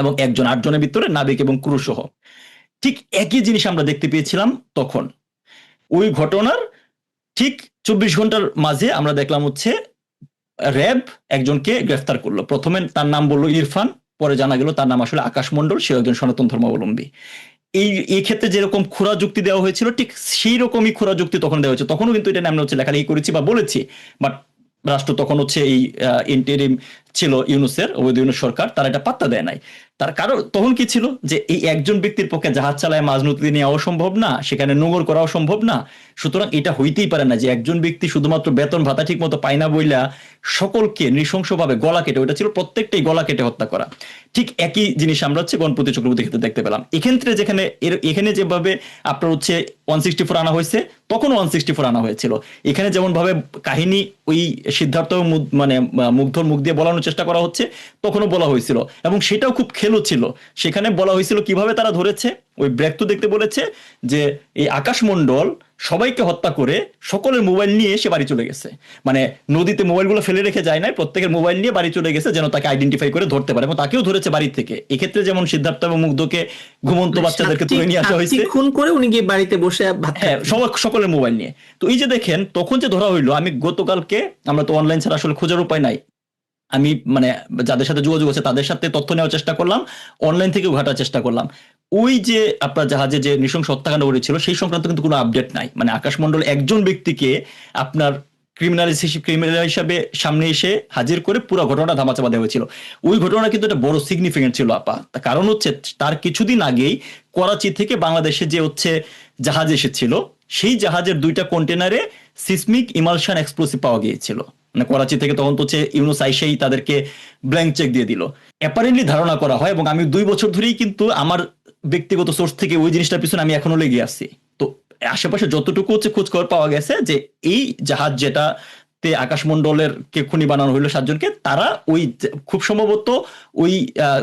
এবং 8 জনের ভিতরে নাবিক এবং ক্রু সহ। ঠিক একই জিনিস আমরা দেখতে পেয়েছিলাম তখন। ওই ঘটনার ঠিক 24 ঘন্টার মাঝে আমরা দেখলাম হচ্ছে র্যাব একজনকে গ্রেফতার করলো। প্রথমে তার নাম বললো ইরফান, পরে জানা গেল তার নাম আসলে আকাশ মন্ডল, সে একজন সনাতন ধর্মাবলম্বী। এই ক্ষেত্রে যেরকম খোরা যুক্তি দেওয়া হয়েছিল, ঠিক সেই রকমই খোরা যুক্তি তখন দেওয়া হয়েছে। তখনও কিন্তু এটা নাম হচ্ছে লেখালেখি করেছি বা বলেছি, বাট রাষ্ট্র তখন হচ্ছে এই ইন্টারিম ছিল ইউনূসের, অবৈধ ইউনূস সরকার, তারা এটা পাত্তা দেয় নাই। তার কারণ তখন কি ছিল যে এই একজন ব্যক্তির পক্ষে জাহাজ চালায় মাঝ নদীতে নেওয়াও সম্ভব না, সেখানে নোঙর করাও সম্ভব না। সুতরাং এটা হইতেই পারে না যে একজন ব্যক্তি শুধুমাত্র বেতন ভাতা ঠিক মতো পায় না বইলা সকলকে নৃশংসভাবে গলা কেটে, ওইটা ছিল প্রত্যেকটাই গলা কেটে হত্যা করা। ঠিক একই জিনিস আমরা হচ্ছে গণপতি চক্রবর্তী ক্ষেত্রে দেখতে পেলাম। এক্ষেত্রে যেখানে এখানে যেভাবে আপনার হচ্ছে 164 আনা হয়েছে, তখন 164 আনা হয়েছিল। এখানে যেমন ভাবে কাহিনী ওই সিদ্ধার্থ মানে মুগ্ধর মুখ দিয়ে বলানোর চেষ্টা করা হচ্ছে, তখনও বলা হয়েছিল, এবং সেটাও খুব খেলো ছিল। সেখানে বলা হয়েছিল কিভাবে তারা ধরেছে, ওই ব্রেক তো দেখতে বলেছে যে এই আকাশ মন্ডল সবাইকে হত্যা করে সকলের মোবাইল নিয়ে সে বাড়ি চলে গেছে। মানে নদীতে মোবাইলগুলো ফেলে রেখে যায় নাই, প্রত্যেকের মোবাইল নিয়ে বাড়ি চলে গেছে যেন তাকে আইডেন্টিফাই করে ধরতে পারে, এবং তাকেও ধরেছে বাড়ি থেকে। এক্ষেত্রে যেমন সিদ্ধার্থ এবং মুগ্ধকে ঘুমন্ত বাচ্চাদেরকে তুলে নিয়ে আসা হয়েছে, খুন করে উনি গিয়ে বাড়িতে বসে ভাত হ্যাঁ খাচ্ছেন। সকলের মোবাইল নিয়ে। তো এই যে দেখেন তখন যে ধরা হইলো, আমি গতকালকে, আমরা তো অনলাইন ছাড়া আসলে খোঁজার উপায় নাই, আমি মানে যাদের সাথে যোগাযোগ আছে তাদের সাথে তথ্য নেওয়ার চেষ্টা করলাম, অনলাইন থেকেও ঘাটার চেষ্টা করলাম। ওই যে আপনার জাহাজে যে নৃশংস হত্যাকাণ্ড ঘটেছিল সেই সংক্রান্ত কিন্তু কোনো আপডেট নাই। মানে আকাশমণ্ডল একজন ব্যক্তিকে আপনার ক্রিমিনাল হিসাবে সামনে এসে হাজির করে পুরো ঘটনাটা ধামাচাপা দেওয়া হয়েছিল। ওই ঘটনা কিন্তু একটা বড় সিগনিফিকেন্ট ছিল আপা। তার কারণ হচ্ছে তার কিছুদিন আগেই করাচি থেকে বাংলাদেশে যে হচ্ছে জাহাজ এসেছিল, সেই জাহাজের 2টা কন্টেনারে সিসমিক ইমালশন এক্সপ্লোসিভ পাওয়া গিয়েছিল। মানে করাচি থেকে তখন তো হচ্ছে ইউনুস আইসেই তাদেরকে ব্ল্যাঙ্ক চেক দিয়ে দিল। অ্যাপারেন্টলি ধারণা করা হয়, এবং আমি 2 বছর ধরেই কিন্তু আমার ব্যক্তিগত সোর্স থেকে ওই জিনিসটার পিছনে আমি এখনো লেগে আসছি। তো আশেপাশে যতটুকু হচ্ছে খোঁজ খবর পাওয়া গেছে যে এই জাহাজ যেটাতে আকাশমণ্ডলের কে খুনি বানানো হইলো 7 জনকে, তারা ওই খুব সম্ভবত ওই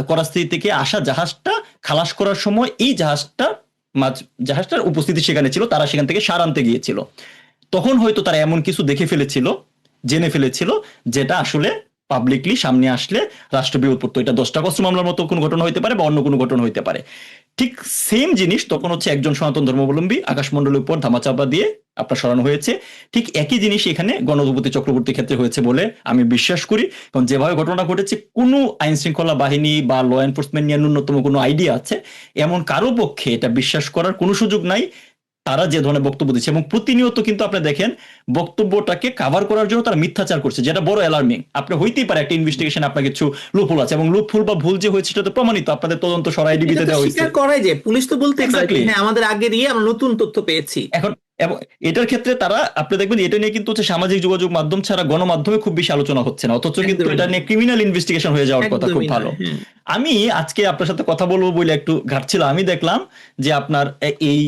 করাচি থেকে আসা জাহাজটা খালাস করার সময় এই জাহাজটার উপস্থিতি সেখানে ছিল, তারা সেখান থেকে সার আনতে গিয়েছিল। তখন হয়তো তারা এমন কিছু দেখে ফেলেছিল, জেনে ফেলেছিল, যেটা আসলে পাবলিকলি সামনে আসলে রাষ্ট্রবিরোধ পড়তো। এটা 10টা অস্ত্র মামলার মতো কোনো ঘটনা হইতে পারে বা অন্য কোনো ঘটনা হইতে পারে। ঠিক সেম জিনিস তখন হচ্ছে একজন সনাতন ধর্মাবলম্বী আকাশমণ্ডলের উপর ধামাচাপা দিয়ে আপনার সরানো হয়েছে। ঠিক একই জিনিস এখানে গণঅধিপতি চক্রবর্তীর ক্ষেত্রে হয়েছে বলে আমি বিশ্বাস করি। কারণ যেভাবে ঘটনা ঘটেছে, কোনো আইন শৃঙ্খলা বাহিনী বা ল এনফোর্সমেন্ট নিয়ে ন্যূনতম কোনো আইডিয়া আছে এমন কারো পক্ষে এটা বিশ্বাস করার কোনো সুযোগ নাই। তারা যে ধরনের বক্তব্য দিচ্ছে, এবং প্রতিনিয়ত কিন্তু আপনি দেখেন বক্তব্যটাকে কাভার করার জন্য তারা মিথ্যাচার করছে, যেটা বড় অ্যালার্মিং। আপনি হইতেই পারে একটা ইনভেস্টিগেশন আপনার কিছু লুপহোল আছে, এবং লুপহোল বা ভুল যে হয়েছে সেটা তো প্রমাণিত, আপনাদের তদন্ত সরাই ডিবিতে দেওয়া হয়েছে। স্বীকার করাই যায়, পুলিশ তো বলতে পারে Exactly. হ্যাঁ আমাদের আগে দিয়ে আমরা নতুন তথ্য পেয়েছি। এখন এবং এটার ক্ষেত্রে তারা, আপনি দেখবেন এটা নিয়ে কিন্তু হচ্ছে সামাজিক যোগাযোগ মাধ্যম ছাড়া গণমাধ্যমে খুব বেশি আলোচনা হচ্ছে না, অথচ কিন্তু একদমই এটা না। নিয়ে ক্রিমিনাল ইনভেস্টিগেশন হয়ে যাওয়ার কথা। খুব একদমই ভালো। নয়, হ্যাঁ। আমি আজকে আপনার সাথে কথা বলবো বলে একটু ঘাটছিলাম, আমি দেখলাম যে আপনার এই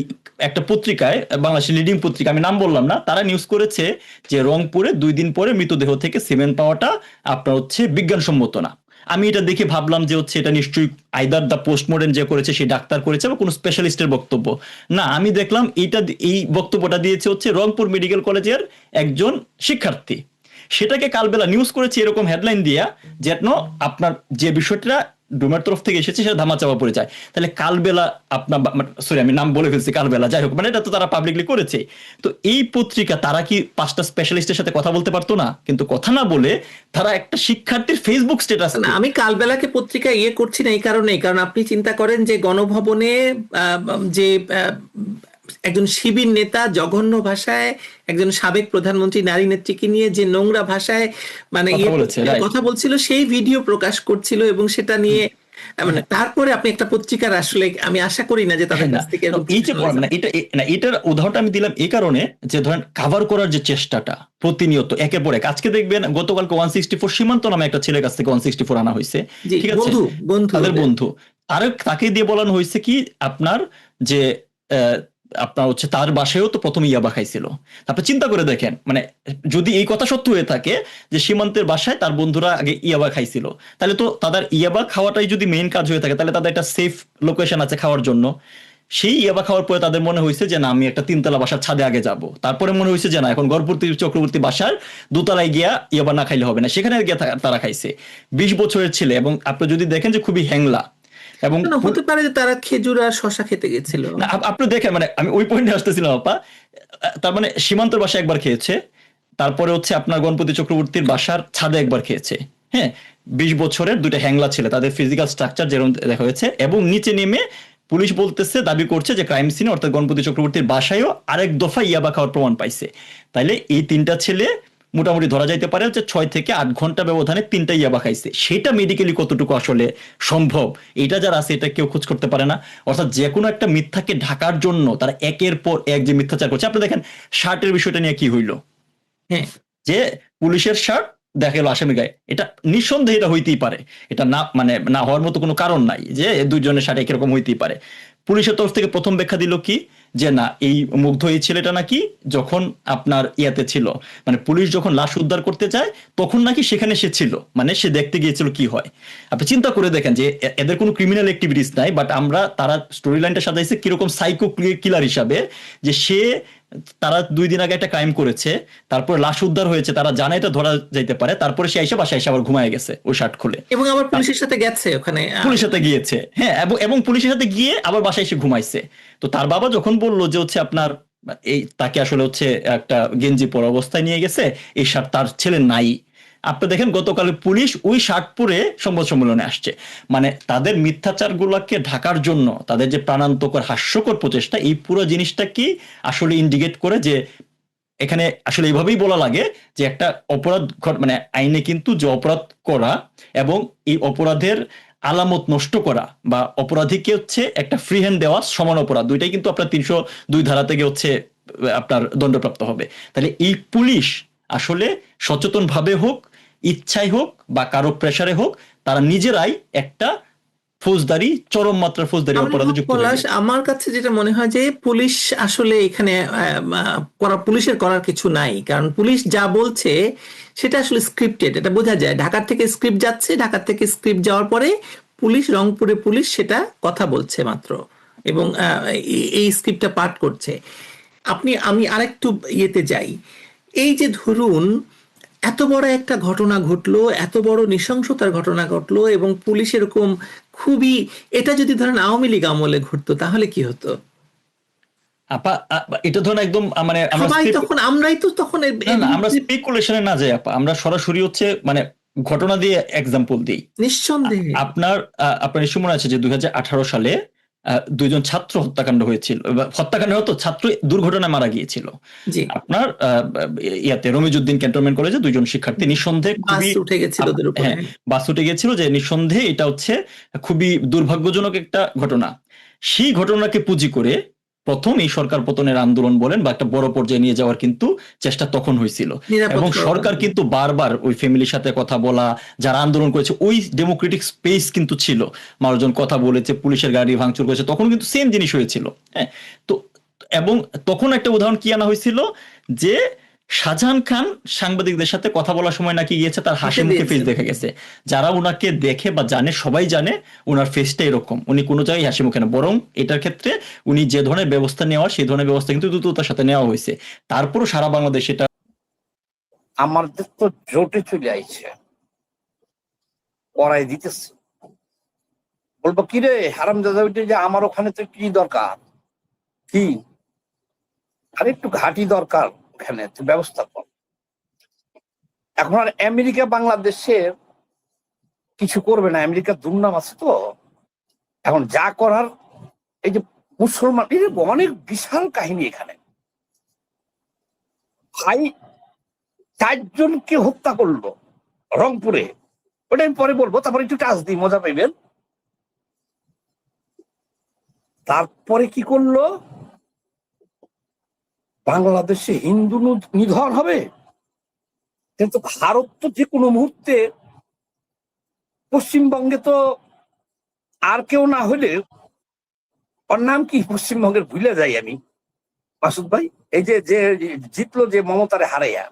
একটা পত্রিকায়, বাংলাদেশের লিডিং পত্রিকা, আমি নাম বললাম না, তারা নিউজ করেছে যে রংপুরে 2 দিন পরে মৃতদেহ থেকে সিমেন্ট পাওয়াটা আপনার হচ্ছে বিজ্ঞানসম্মত না। আমি এটা দেখে ভাবলাম যে হচ্ছে এটা নিশ্চয়ই আইদার দা পোস্টমর্টেম যে করেছে সেই ডাক্তার করেছে বা কোনো স্পেশালিস্টের বক্তব্য। না, আমি দেখলাম এই বক্তব্যটা দিয়েছে হচ্ছে রংপুর মেডিকেল কলেজের একজন শিক্ষার্থী। সেটাকে কালবেলা নিউজ করেছে এরকম হেডলাইন দিয়া, যেন আপনার যে বিষয়টা ডোমের তরফ থেকে এসেছে সেটা ধামাচাপা পড়ে যায়। তাহলে কালবেলা আপনার, সরি আমি নাম বলে ফেলছি, কালবেলা, যাই হোক, মানে এটা তো তারা পাবলিকলি করেছে। তো এই পত্রিকা তারা কি 5টা স্পেশালিস্টের সাথে কথা বলতে পারতো না? কিন্তু কথা না বলে তারা একটা শিক্ষার্থীর ফেসবুক স্ট্যাটাস, না, আমি কালবেলাকে পত্রিকা করছি না এই কারণেই, কারণ আপনি চিন্তা করেন যে গণভবনে যে একজন শিবির নেতা জঘন্য ভাষায় একজন সাবেক প্রধানমন্ত্রী নারী নেত্রীকে নিয়ে যে নোংরা ভাষায় মানে কথা বলেছে, right? কথা বলছিল, সেই ভিডিও প্রকাশ করছিল, এবং সেটা নিয়ে মানে তারপরে আপনি একটা পত্রিকার, আসলে আমি আশা করি না যে তাদের কাছ থেকে এরকম এই যে কিছু হয়ে যাবে। এটার উদাহরণটা আমি দিলাম এই কারণে যে ধরেন কাভার করার যে চেষ্টাটা প্রতিনিয়ত একের পর এক, আজকে দেখবেন গতকালকে 164 সীমান্ত নামে একটা ছেলের কাছ থেকে 164 আনা হয়েছে, জি, ঠিক আছে, বন্ধু তাদের বন্ধু। তাকে দিয়ে বলানো হয়েছে কি আপনার যে আপনার হচ্ছে তার বাসায়ও তো প্রথমে ইয়াবা খাইছিল। তারপর চিন্তা করে দেখেন, মানে যদি এই কথা সত্য হয়ে থাকে যে সীমান্তের বাসায় তার বন্ধুরা আগে ইয়াবা খাইছিল, তাহলে তো তাদের ইয়াবা খাওয়াটাই যদি মেইন কাজ হয়ে থাকে, তাহলে তাদের একটা সেফ লোকেশন আছে খাওয়ার জন্য। সেই ইয়াবা খাওয়ার পরে তাদের মনে হয়েছে যে না, আমি একটা 3তলা বাসার ছাদে আগে যাব। তারপরে মনে হয়েছে যে না, এখন গড়পতি চক্রবর্তী বাসার 2তলায় গিয়া ইয়াবা না খাইলে হবে না, সেখানে গিয়ে তারা খাইছে। 20 বছরের ছেলে, এবং আপনি যদি দেখেন যে খুবই হ্যাংলা, এবং হতে পারে যে তারা খেজুর আর শশা খেতে গেছিল। আপনি দেখেন, মানে আমি ওই পয়েন্টে আসতেছিলাম আপা। তার মানে সীমান্তর বাসায় একবার খেয়েছে, তারপরে হচ্ছে আপনার গণপতি চক্রবর্তীর বাসার ছাদে একবার খেয়েছে। হ্যাঁ, 20 বছরের 2টা হ্যাংলা ছেলে, তাদের ফিজিক্যাল স্ট্রাকচার যেরকম দেখা হয়েছে, এবং নিচে নেমে পুলিশ বলতেছে, দাবি করছে যে ক্রাইম সিনে অর্থাৎ গণপতি চক্রবর্তীর বাসায়ও আরেক দফা ইয়াবা খাওয়ার প্রমাণ পাইছে। তাইলে এই 3টা ছেলে মোটামুটি ধরা যাইতে পারে যে 6 থেকে 8 ঘন্টা ব্যবধানে 3টা ইয়াবা খাইছে। সেটা মেডিকেলি কতটুকু আসলে সম্ভব, এটা যারা আছে এটা কেউ খোঁজ করতে পারে না। অর্থাৎ যে কোনো একটা মিথ্যাকে ঢাকার জন্য তারা একের পর এক যে মিথ্যাচার করছে। আপনি দেখেন শার্টের বিষয়টা নিয়ে কি হইলো, হ্যাঁ, যে পুলিশের শার্ট দেখা গেল আসামি গায়ে, এটা নিঃসন্দেহে এটা হইতেই পারে, এটা না মানে না হওয়ার মতো কোনো কারণ নাই যে 2 জনের শার্ট একরকম হইতেই পারে। পুলিশের তরফ থেকে প্রথম ব্যাখ্যা দিল কি, যে না, এই মুগ্ধ এই ছেলেটা নাকি যখন আপনার ইয়াতে ছিল, মানে পুলিশ যখন লাশ উদ্ধার করতে যায় তখন নাকি সেখানে সে ছিল, মানে সে দেখতে গিয়েছিল কি হয়। আপনি চিন্তা করে দেখেন যে এদের কোনো ক্রিমিনাল অ্যাক্টিভিটিস নাই, বাট তারা স্টোরি লাইনটা সাজাইছে কিরকম সাইকো কিলার হিসাবে, যে সে তারা 2 দিন আগে একটা ক্রাইম করেছে, তারপর লাশ উদ্ধার হয়েছে, তারা জানে এটা ধরা যাইতে পারে, তারপরে সে এসে বাসায় এসে আবার ঘুমায় গেছে ওই শার্ট খুলে। এবং আবার পুলিশের সাথে গেছে ওখানে পুলিশের সাথে গিয়েছে, হ্যাঁ, এবং পুলিশের সাথে গিয়ে আবার বাসায় এসে ঘুমাইছে। তো তার বাবা যখন বললো যে হচ্ছে আপনার এই তাকে আসলে হচ্ছে একটা গেঞ্জি পরা অবস্থায় নিয়ে গেছে, এই শার্ট তার ছেলে নাই। আপনি দেখেন গতকাল পুলিশ ওই শার্ট পরে সংবাদ সম্মেলনে আসছে। মানে তাদের মিথ্যাচার গুলাকে ঢাকার জন্য তাদের যে প্রাণান্তকর হাস্যকর প্রচেষ্টা, এই পুরো জিনিসটা কি আসলে ইন্ডিকেট করে যে এখানে আসলে এইভাবেই বলা লাগে যে একটা অপরাধ মানে আইনে কিন্তু যে অপরাধ করা এবং এই অপরাধের আলামত নষ্ট করা বা অপরাধীকে হচ্ছে একটা ফ্রি হ্যান্ড দেওয়া সমান অপরাধ, দুইটাই কিন্তু আপনার 302 ধারা থেকে হচ্ছে আপনার দণ্ডপ্রাপ্ত হবে। তাহলে এই পুলিশ আসলে সচেতন ভাবে হোক, ইচ্ছাই হোক বা কারো প্রেসারে হোক, তারা নিজেরাই একটা ফৌজদারি, চরম মাত্রার ফৌজদারি অপরাধে যুক্ত হয়ে পলাশ, গেছে। আমার কাছে যেটা মনে হয় যে পুলিশ আসলে এখানে পুলিশের করার কিছু নাই, কারণ পুলিশ যা বলছে সেটা আসলে স্ক্রিপ্টেড, এটা বোঝা যায়। ঢাকার থেকে স্ক্রিপ্ট যাচ্ছে, ঢাকার থেকে স্ক্রিপ্ট যাওয়ার পরে পুলিশ, রংপুরে পুলিশ সেটা কথা বলছে মাত্র, এবং এই স্ক্রিপ্টটা পাঠ করছে। আমি আরেকটু ইয়েতে যাই। এই যে ধরুন এত বড় একটা ঘটনা ঘটলো, এত বড় নৃশংসতার ঘটনা ঘটলো, এবং পুলিশ এরকম খুবই, এটা যদি ধরেন আওয়ামী লীগ আমলে ঘটতো তাহলে কি হতো? আপা এটা ধরুন একদম মানে সবাই তখন, আমরাই তো তখন আমরা স্পেকুলেশনে না যাই আপা, আমরা সরাসরি হচ্ছে মানে ঘটনা দিয়ে এক্সাম্পল দিই। নিঃসন্দেহে। আপনার নিশ্চয় মনে আছে যে 2018 সালে 2জন ছাত্র হত্যাকাণ্ড হয়েছিল, হত্যাকাণ্ড হতো, ছাত্র দুর্ঘটনায় মারা গিয়েছিল। জি, আপনার ইয়াতে রমিজউদ্দিন ক্যান্টনমেন্ট কলেজে 2জন শিক্ষার্থী নিঃসন্দেহে বাস খুবই উঠে গেছিল ওদের উপরে। হ্যাঁ, বাস উঠে গেছিল, যে নিঃসন্দেহে এটা হচ্ছে খুবই দুর্ভাগ্যজনক একটা ঘটনা। সেই ঘটনাকে পুঁজি করে প্রথম এই সরকার পতনের আন্দোলন বলেন বা একটা বড় পর্যায়ে নিয়ে যাওয়ার কিন্তু চেষ্টা তখন হয়েছিল, নিরাপদ এবং সড়ক সরকার আন্দোলন। কিন্তু বারবার ওই ফ্যামিলির সাথে কথা বলা, যারা আন্দোলন করেছে ওই ডেমোক্রেটিক স্পেস কিন্তু ছিল, মানুষজন কথা বলেছে, পুলিশের গাড়ি ভাঙচুর করেছে, তখন কিন্তু সেম জিনিস হয়েছিল। হ্যাঁ, তো এবং তখন একটা উদাহরণ কি আনা হয়েছিল যে শাহজাহান খান সাংবাদিকদের সাথে কথা বলার সময় নাকি গিয়েছে, তার হাসি মুখে ফেস দেখা গেছে। যারা উনাকে দেখে বা জানে সবাই জানে উনার ফেসটা এরকম, উনি কোনো জায়গায় হাসি মুখে না, বরং এটার ক্ষেত্রে উনি যে ধরনের ব্যবস্থা নেওয়ার সেই ধরনের ব্যবস্থা কিন্তু দ্রুততার সাথে নেওয়া হয়েছে। তারপরও সারা বাংলাদেশ এটা আমাদের তো জোটে চলে আইছে, পড়াই দিতেছে, বলবো কি রে হারামজাদা, ওইটা যে আমার ওখানে তো কি দরকার, কি আর একটু ঘাঁটি দরকার, ওখানে তুই ব্যবস্থা কর। এখন আর আমেরিকা বাংলাদেশের কিছু করবে না, আমেরিকার দুর্নাম আছে তো। এখন যা করার, এই যে মুসলমান, এই যে অনেক বিশাল কাহিনী এখানে। ভাই 4জনকে হত্যা করলো রংপুরে, ওটা আমি পরে বলবো, তারপরে একটু টাচ দিই, মজা পাইবেন। তারপরে কি করলো, বাংলাদেশে হিন্দু নিধন হবে, কিন্তু ভারত তো যে কোনো মুহূর্তে, পশ্চিমবঙ্গে তো আর কেউ না হলে, ওর নাম কি পশ্চিমবঙ্গের ভুলে যাই আমি, মাসুদ ভাই, এই যে যে জিতলো যে মমতারে হারাইয়া,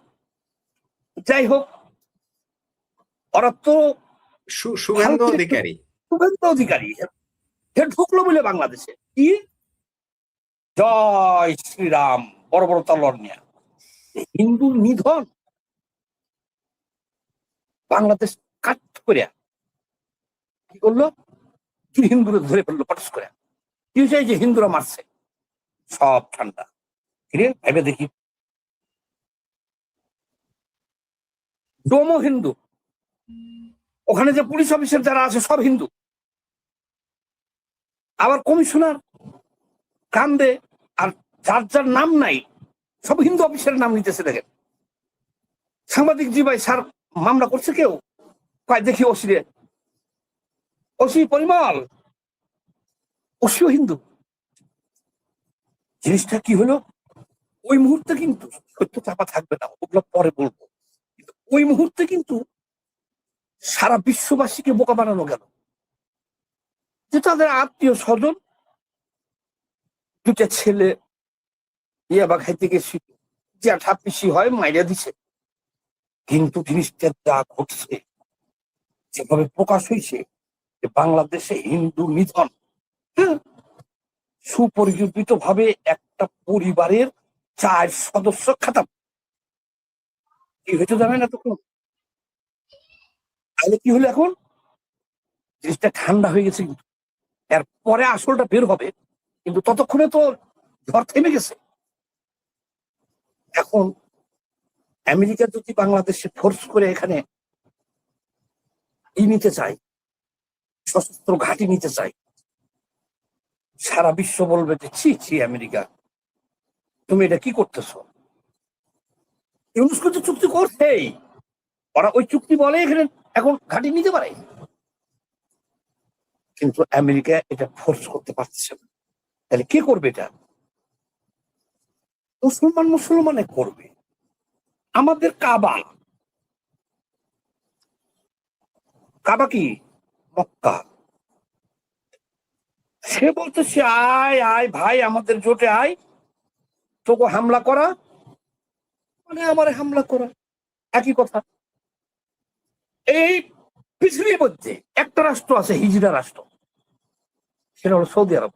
যাই হোক, ওরা তো শুভেন্দু অধিকারী। শুভেন্দু অধিকারী সে ঢুকলো বলে বাংলাদেশে, কি জয় শ্রীরাম বড় বড় তলোয়ার নিয়ে, হিন্দু নিধন বাংলাদেশ কাট করে কি করলো, কি হিন্দুরা ধরে ফেললো পটাশ করে। কি হয়েছে, যে হিন্দুরা মারছে, সব ঠান্ডা। ফিরে ভেবে দেখি, ডোমো হিন্দু, ওখানে যে পুলিশ অফিসার যারা আছে সব হিন্দু, আবার কমিশনার কান্দে, আর যার যার নাম নাই সব হিন্দু অফিসারের নাম নিতেছে। দেখেন সাংবাদিক, জি ভাই স্যার মামলা করছে কেউ, কয় দেখি ওসি রে, ওসি পরিমল, ওসিও হিন্দু। জিনিসটা কি হলো, ওই মুহূর্তে কিন্তু সত্য চাপা থাকবে না, ওগুলো পরে বলবো, কিন্তু ওই মুহূর্তে কিন্তু সারা বিশ্ববাসীকে বোকা বানানো গেল, যে তাদের আত্মীয় স্বজন, 2টা ছেলে ইয়াবা খাইতে গেছিল, জ্যাঠা পিসি হয় মাইরা দিছে। কিন্তু জিনিসটা যা ঘটছে, যেভাবে প্রকাশ হয়েছে যে বাংলাদেশে হিন্দু নিধন, হ্যাঁ, সুপরিকল্পিত ভাবে একটা পরিবারের 4 সদস্য খাতাম। কি হয়েছে জানেন এতক্ষণ? তাহলে কি হলো এখন? জিনিসটা ঠান্ডা হয়ে গেছে, কিন্তু এরপরে আসলটা বের হবে, কিন্তু ততক্ষণে তো ঝড় থেমে গেছে। এখন আমেরিকা যদি বাংলাদেশে ফোর্স করে এখানে নিতে চায়, সশস্ত্র ঘাঁটি নিতে চায়, সারা বিশ্ব বলবে যে ছি ছি আমেরিকা, তুমি এটা কি করতেছো? ইউনেস্কো তো চুক্তি করছেই, ওরা ওই চুক্তি বলে এখানে এখন ঘাঁটি নিতে পারে, কিন্তু আমেরিকা এটা ফোর্স করতে পারছে না। তাহলে কে করবে এটা? মুসলমানে করবে। আমাদের কাবা, কাবা কি? মক্কা। সে বলতেছে আয় আয় ভাই, আমাদের জোটে আয়, তোকে হামলা করা মানে আমার হামলা করা, একই কথা। এই পৃথিবীর মধ্যে একটা রাষ্ট্র আছে হিজড়া রাষ্ট্র, সেটা হলো সৌদি আরব।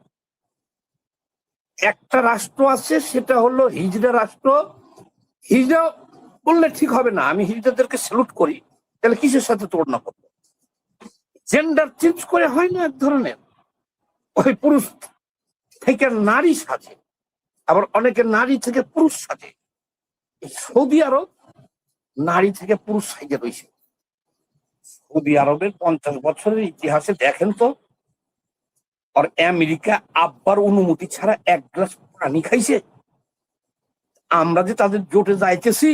একটা রাষ্ট্র আছে, সেটা হলো হিজড়া রাষ্ট্র। হিজড়া বললে ঠিক হবে না, আমি হিজড়াদেরকে স্যালুট করি, তাহলে কিসের সাথে তুলনা করবো? জেন্ডার চেঞ্জ করে হয় না এক ধরনের, ওই পুরুষ থেকে নারী সাজে, আবার অনেকে নারী থেকে পুরুষ সাজে। সৌদি আরব নারী থেকে পুরুষ সাজে রয়েছে। সৌদি আরবের 50 বছরের ইতিহাসে দেখেন তো, আর আমেরিকা আব্বার অনুমতি ছাড়া 1 গ্লাস পানি খাইছে? আমরা যে তাদের জোটে যাইতেছি,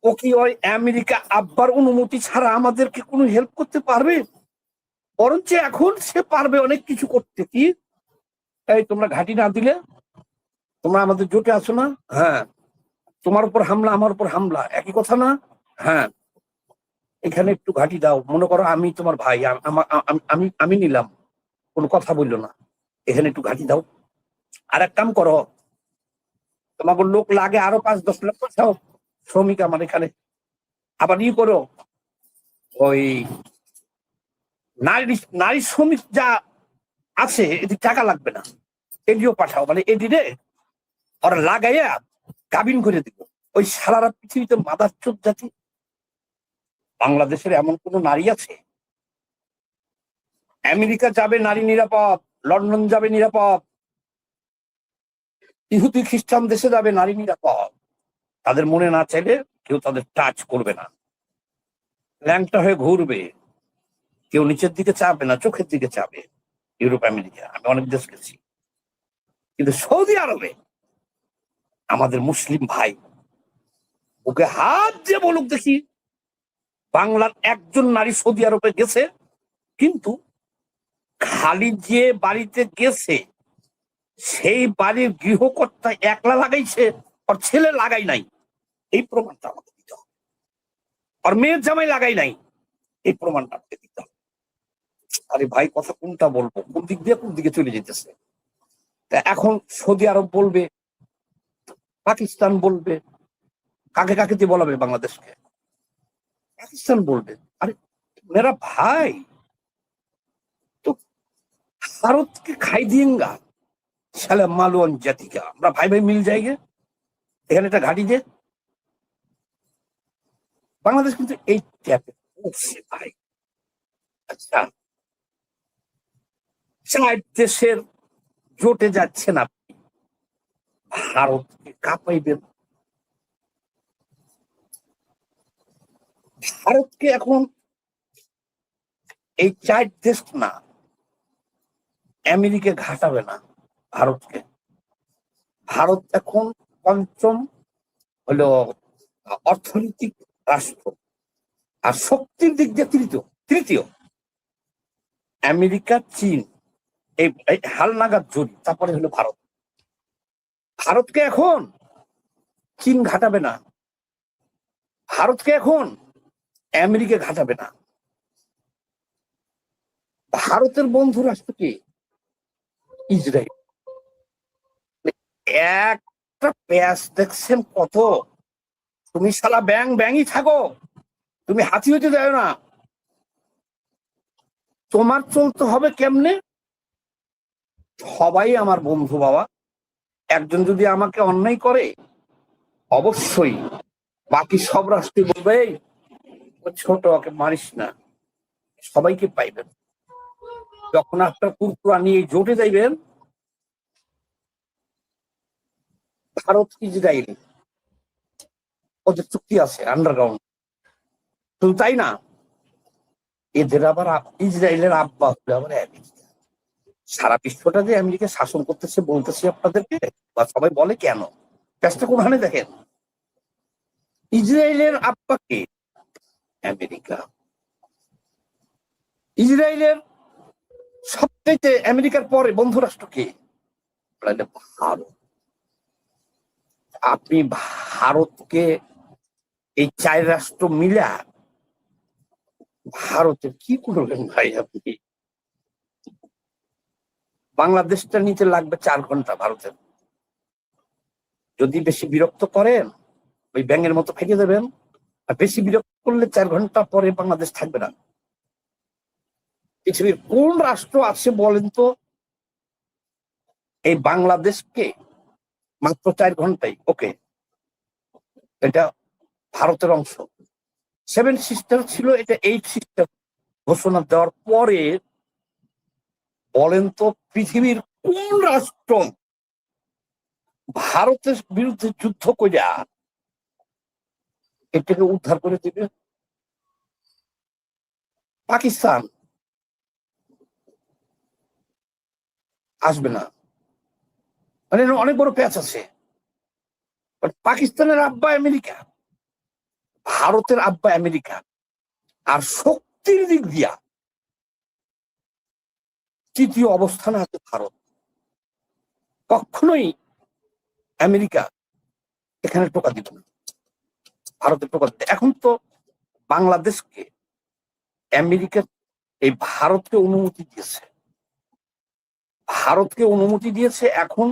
ও কি ওই আমেরিকা আব্বার অনুমতি ছাড়া আমাদেরকে কোনো হেল্প করতে পারবে? বরঞ্চ এখন সে পারবে অনেক কিছু করতে। কি, এই তোমরা ঘাঁটি না দিলে তোমরা আমাদের জোটে আছো না? হ্যাঁ। তোমার উপর হামলা, আমার উপর হামলা, একই কথা না? হ্যাঁ। এখানে একটু ঘাঁটি দাও, মনে করো আমি তোমার ভাই, আমি আমি নিলাম, কোনো কথা বললো না, এখানে একটু ঘাঁটি দাও। আর এক কাম করো, তোমাকে লোক লাগে আরো 5-10 লাখ পাঠাও শ্রমিক আমার এখানে। আবার ই করো, ওই নারী নারী শ্রমিক যা আছে, এটি টাকা লাগবে না, এডিও পাঠাও, মানে এডি রে ওরা লাগাইয়া কাবিন করে দিব। ওই সারারা পৃথিবীতে মাদার চোদ জাতি। বাংলাদেশের এমন কোন নারী আছে? আমেরিকা যাবে নারী নিরাপদ, লন্ডন যাবে নিরাপদ, ইহুদি খ্রিস্টান দেশে যাবে নারী নিরাপদ, তাদের মনে না চাইলে কেউ তাদের টাচ করবে না, ল্যাংটা হয়ে ঘুরবে, কেউ নিচের দিকে চাবে না, চোখের দিকে চাবে। ইউরোপ আমেরিকা আমি অনেক দেশ গেছি, কিন্তু সৌদি আরবে আমাদের মুসলিম ভাই, ওকে হাত দিয়ে বলুক দেখি বাংলার একজন নারী সৌদি আরবে গেছে, কিন্তু খালি যে বাড়িতে গেছে সেই বাড়ির গৃহকর্তা একলা লাগাইছে, আর ছেলে লাগাই নাই, এই প্রমাণটা আমাকে দিতে হবে। আর মেয়ের জামাই লাগাই নাই, এই প্রমাণটা আমাকে দিতে হবে। আরে ভাই, কথা কোনটা বলবো, কোন দিক দিয়ে কোন দিকে চলে যেতেছে। এখন সৌদি আরব বলবে, পাকিস্তান বলবে, কাকে কাকে দিয়ে বলাবে? বাংলাদেশকে। পাকিস্তান বলবে আরে মেরা ভাই তো ভারতকে খাই দিয়েঙ্গা, সালে মালওয়ান জাতিকা, আমরা ভাই ভাই মিল যাইগে, এখানে একটা ঘাঁটি দে। বাংলাদেশ কিন্তু এই ট্যাপে পড়ছে ভাই। আচ্ছা, 4 দেশের জোটে যাচ্ছেন আপনি, ভারতকে কাঁপাইবেন? ভারতকে এখন এই 4 দেশ না, আমেরিকা ঘাটাবে না ভারতকে। ভারত এখন 5ম হলো অর্থনৈতিক রাষ্ট্র, আর শক্তির দিক দিয়ে তৃতীয়। আমেরিকা, চীন, এই হালনাগাদ জড়ি, তারপরে হলো ভারত। ভারতকে এখন চীন ঘাটাবে না, ভারতকে এখন আমেরিকা ঘাটাবে না। ভারতের বন্ধু রাষ্ট্র কি? ইসরায়েল। একটা প্যাচ দেখছেন কত? তুমি শালা ব্যাংই থাকো, তুমি হাতি হইতে যাও না। তোমার চলতে হবে কেমনে? সবাই আমার বন্ধু বাবা, একজন যদি আমাকে অন্যায় করে অবশ্যই বাকি সব রাষ্ট্রই বলবে, "এই, ও ছোট, ওকে মারিস না।" সবাইকে পাইবেন। যখন আপনার কুরকুরা নিয়ে জোটে যাইবেন, ভারত ইসরায়েল ওদের চুক্তি আছে আন্ডারগ্রাউন্ড। শুধু তাই না, এদের আবার ইসরায়েলের আব্বা হলে আবার আমেরিকা। সারা বিশ্বটা যে আমেরিকা শাসন করতেছে বলতেছি আপনাদেরকে, বা সবাই বলে কেন, চেষ্টা কোনখানে দেখেন, ইসরায়েলের আব্বাকে আমেরিকা। ইসরায়েলের সবচেয়ে আমেরিকার পরে বন্ধু রাষ্ট্র কে? ভারত। আপনি ভারতকে, এই 4 রাষ্ট্র মিলা ভারতের কি করবেন ভাই? আপনি বাংলাদেশটা নিতে লাগবে 4 ঘন্টা ভারতের। যদি বেশি বিরক্ত করেন ওই ব্যাঙের মতো ফেঁকে দেবেন, আর বেশি বিরক্ত করলে 4 ঘন্টা পরে বাংলাদেশ থাকবে না। পৃথিবীর কোন রাষ্ট্র আছে বলেন তো এই বাংলাদেশকে মাত্র 4 ঘন্টায় ওকে, এটা ভারতের অংশ। 7 সিস্টার ছিল, এটা 8 সিস্টার ঘোষণা দেওয়ার পরে বলেন তো পৃথিবীর কোন রাষ্ট্র ভারতের বিরুদ্ধে যুদ্ধ কইরা এটাকে উদ্ধার করে দিবে? পাকিস্তান আসবে না, মানে অনেক বড় প্যাচ আছে। পাকিস্তানের আব্বা আমেরিকা, ভারতের আব্বা আমেরিকা, আর শক্তির দিক দিয়া 3য় অবস্থানে আছে ভারত। কখনোই আমেরিকা এখানে টোকা দিত না, ভারতের টোকা দিত। এখন তো বাংলাদেশকে আমেরিকা এই ভারতকে অনুমতি দিয়েছে, এখন